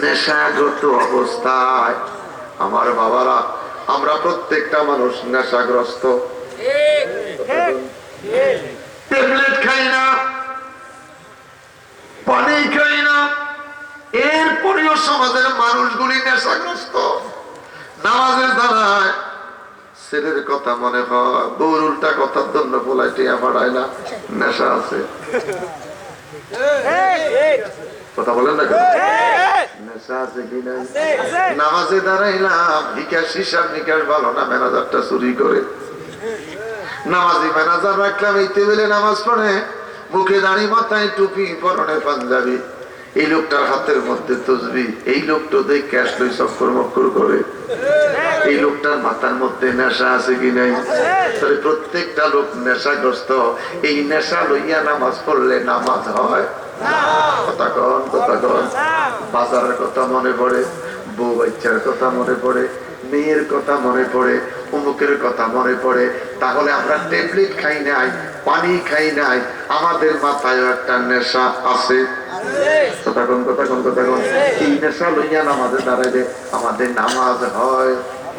নেশাগ্রস্ত অবস্থায়। আমার বাবারা, আমরা প্রত্যেকটা মানুষ নেশাগ্রস্ত। ট্যাবলেট খাই না, পানি খাই না, এরপরেও সমাজের মানুষগুলি নেশাগ্রস্ত। নামাজের দ্বারায় ছেলের কথা মনে হয়, বউর উল্টা কথার জন্য বলাই টিয়া বাড়ায় না, নেশা আছে। কথা বলেন না কেন? নেশা আছে কি নাই? নামাজে দাঁড়াইলাম, বিকাশ হিসাব নিকাশ ভালো না, ম্যানেজারটা চুরি করে। নামাজি ম্যানেজার রাখলাম, এই টেবিলে নামাজ পড়ে, মুখে দাঁড়ি, মাথায় টুপি, পরনে পাঞ্জাবি। এই লোকটার হাতের মধ্যে তসবি, এই লোকটা দিয়ে ক্যাশ লই চক্কর মক্কর করে। এই লোকটার মাথার মধ্যে নেশা আছে কি নাই? তাহলে প্রত্যেকটা লোক নেশাগ্রস্ত। এই নেশা লইয়া নামাজ পড়লে নামাজ হয়? কথা কন, কথা কন। বাজারের কথা মনে পড়ে, বউ বাচ্চার কথা মনে পড়ে, মেয়ের কথা মনে পড়ে, অমুকের কথা মনে পড়ে। তাহলে আমরা ট্যাবলেট খাই নাই, পানি খাই নাই, আমাদের মাথায় একটা নেশা আছে। কথা কন, কথা কন, কথা কন। এই নেশা লইয়া নামাজে দাঁড়াইলে আমাদের নামাজ হয়?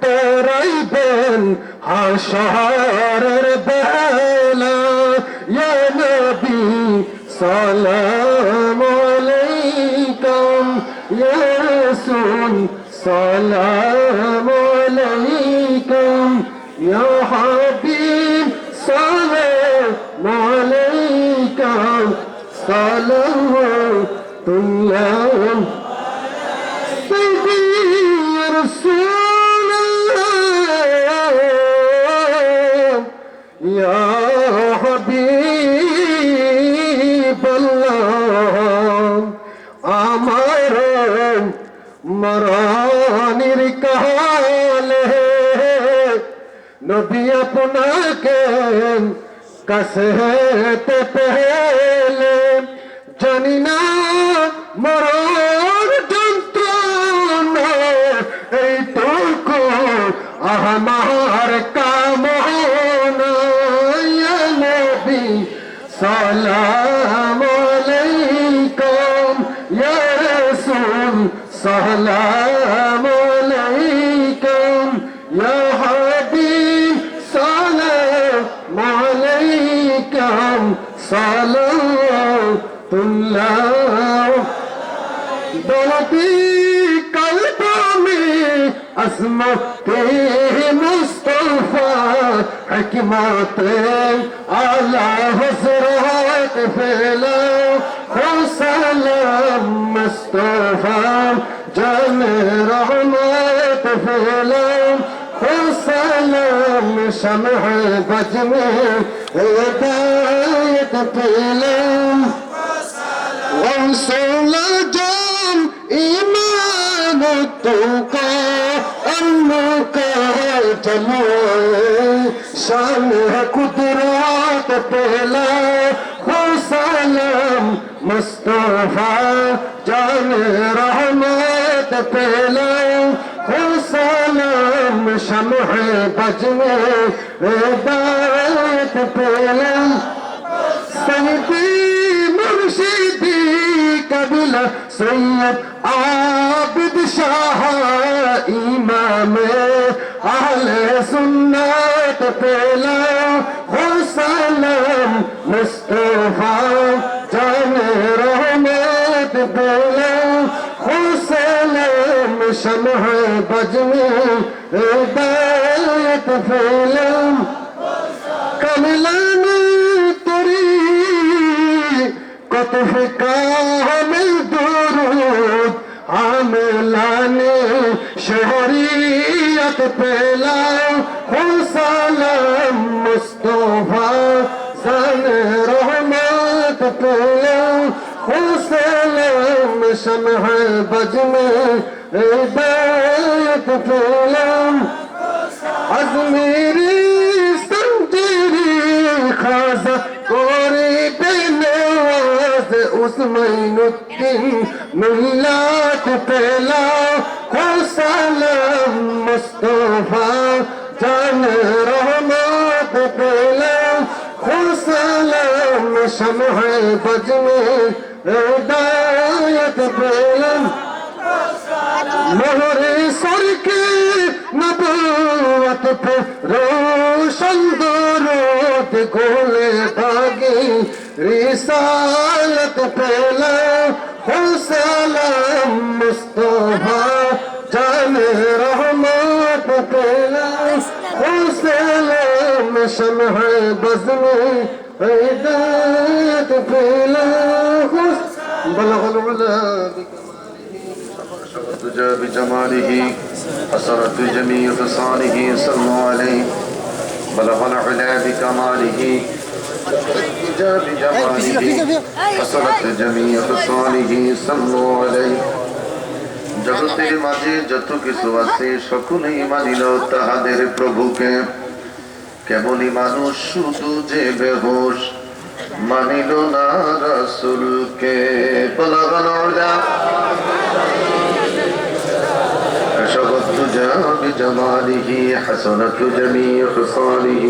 উত্তরাইবেন হাসরের বেলা ইয়া নবী সালাম আলাইকুম ইয়া রাসূল সালাম আলাইকুম ইয়া হাবিব সালাম আলাইকুম সালাতুল্লাহ سيدي يا رسول الله يا حبيب الله আমার মরণের কালে নবী আপনাকে কাছেতে পেলে জানি না মরণ যন্ত্রণা এইটুকু আমার কামনা ইয়া নবী সালাম আলাইকুম ইয়া রাসূল সালাম আলাইকুম ইয়া হাবিব সালাম আলাইকুম সালাতুল্লাহ दौलती कल्बों में अज़मत मुस्तफ़ा हिकमत आला हज़रत फैलाओ हो सलाम मुस्तफ़ा जान रहमत फैलाओ हो सलाम शमह बज में हिदायत फैलाओ وصل جم إيمان التقى أنك جلوه شان قدرات پہلا ہو سلام مصطفیٰ جان رحمت پہلا ہو سلام شمع بج میں ہدایت پہلا سیدی مرشدی قبلہ سید عابد شاہ امام اہل سنت پہلا ہو سلام مصطفیٰ جان رحمت پہلا ہو سلام شمع بج میں ہدایت پہلا کملان قطف کامل درود عاملان شہریت پہلا ہو سلام مصطفیٰ زن رحمت پہلا ہو سلام شمع بج میں ہدایت پہلا ازمیری سنجری خازہ کوری بنواز عثمان الدین ملت پہلا ہو سلام مصطفیٰ جان رحمت پہلا ہو سلام شمع بج میں ہدایت پہلا مہر سر کے نبوت پہ روشن درود گولے باغی رسالت پہلا ہو سلام مصطفیٰ جان رحمت پہلا ہو سلام شمع بز میں ہدایت پہلا بلغ العلا تجا بجماله حسرت جميع خصاله صلوا عليه بلغ العلا بكماله تجا بجماله حسرت جميع خصاله صلوا عليه জগতের মাঝে যত কিছু আছে সকলেই মানিল তাহাদের প্রভুকে কেবলই মানুষ শুধু যে বেহুশ মানিল না রাসূলকে বলগ العلا تجا بجماله حسنت جميع خصاله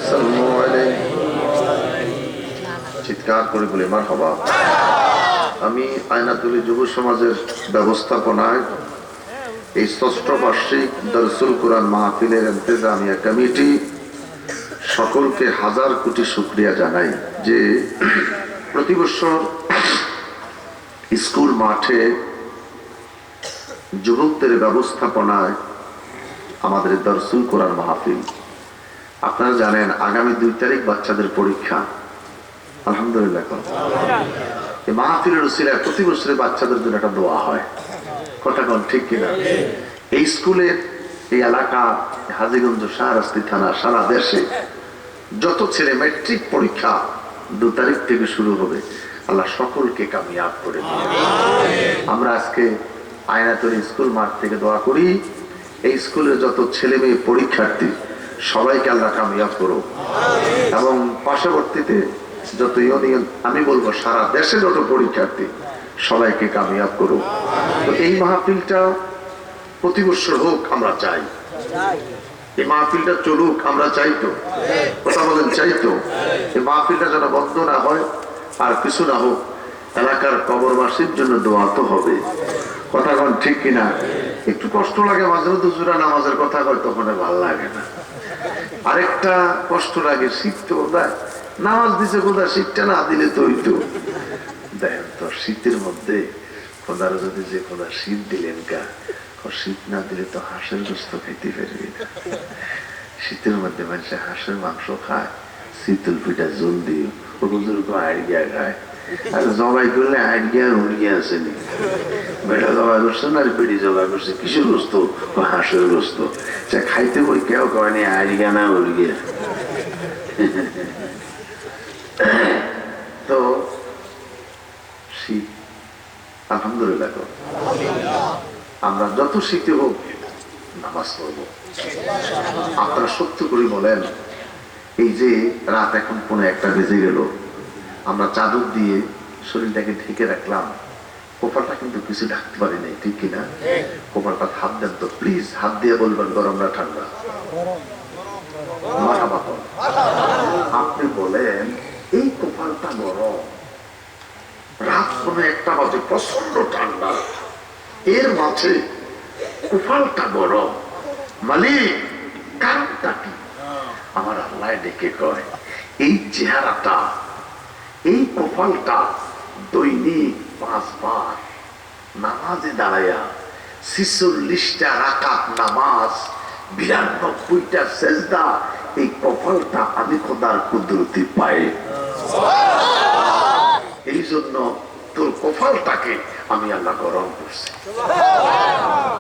صلوا عليه চিৎকার করে বলি মারহাবা। আমি আয়নাতুলি যুব সমাজের ব্যবস্থাপনায় এই ষষ্ঠ বার্ষিক দরসুল কোরআন মাহফিলের ইন্তেজামিয়া কমিটি সকলকে হাজার কোটি শুকরিয়া জানাই যে প্রতি বছর স্কুল মাঠে যুবকদের ব্যবস্থাপনায় আমাদের দরসুল কোরআন মাহফিল। আপনারা জানেন আগামী 2 তারিখ বাচ্চাদের পরীক্ষা। আলহামদুলিল্লাহ, এই মাহফিলের উসিলায় প্রতি বছরে বাচ্চাদের জন্য একটা দোয়া হয়। কথা কোন ঠিক কিনা? এই স্কুলের এই এলাকা হাজীগঞ্জ শাহরাস্তি থানা সারা দেশে যত ছেলে মেট্রিক পরীক্ষা 2 তারিখ থেকে শুরু হবে, আল্লাহ সকলকে কামিয়াব করে দিন। আমরা আজকে আয়নাতুল স্কুল মাঠ থেকে দোয়া করি এই স্কুলের যত ছেলে মেয়ে পরীক্ষার্থী সবাইকে আল্লাহ কামিয়াব করো, এবং পার্শ্ববর্তীতে যত ইউনিয়ন, আমি বলবো সারা দেশে যত পরীক্ষার্থী সবাইকে কামিয়াব করো। তো এই মাহফিলটা প্রতি বছর হোক আমরা চাই, এই মাহফিলটা চলুক আমরা চাইতো, কথা বলেন চাইতো। এই মাহফিলটা যেন বন্ধ না হয় আর কিছু না হোক, এলাকার কবরবাসীর জন্য দোয়া তো হবে। কথা কন ঠিক কিনা? একটু কষ্ট লাগে মাঝে মধ্যে জোড়া নামাজের কথা কয়, তখন ভালো লাগে না। আরেকটা কষ্ট লাগে শিখতে, কোথায় নামাজ দিছে কোথায় শিখতে না দিলে তো হইতো। দেখেন তো শীতের মধ্যে খোদার যদি যে খোদা শীত দিলেন কা, শীত না দিলে তো হাঁসের গোস্ত খাইতে পারবি না। শীতের মধ্যে মানুষ হাঁসের মাংস খায়, শীতল পিঠা জল দিয়ে আইডিয়া খায়, আর জবাই করলে আইডিয়া উড়িয়ে আসেনি। বেটা জবাই করছে না, পেটি জবাই করছে, কিসের গোস্ত? হাঁসের গোস্ত। সে খাইতে বই কেউ কয়নি আইডিয়া না উড়িয়ে। তো শীত আলহামদুলিল্লাহ, আমরা যত শীতে হোক নামাজ পড়বো। আপনারা সত্য করে বলেন, এই যে রাত এখন 1:15 বেজে গেল, আমরা চাদর দিয়ে শরীরটাকে ঢেকে রাখলাম, কপালটা কিন্তু কিছু ঢাকতে পারি নাই, ঠিক কিনা? কপালটা হাত দেন তো প্লিজ, হাত দিয়ে বলবেন গরম না ঠান্ডা। আপনি বলেন এই কপালটা গরম, রাত 1:15 বাজে, প্রচন্ড ঠান্ডা, এর মাঝে কপালটা গরম, মালিক কারণটা কি? আমার আল্লাহ ডেকে কয়, এই চেহারাটা, এই কপালটা দৈনিক 5 বার নামাজে দাঁড়াইয়া 46টা রাকাত নামাজ, 92টা সেজদা, এই কপালটা আমি খোদার কুদরতি পাই। এই জন্য তোর কপালটাকে আমি আল্লাহ গরম করছি।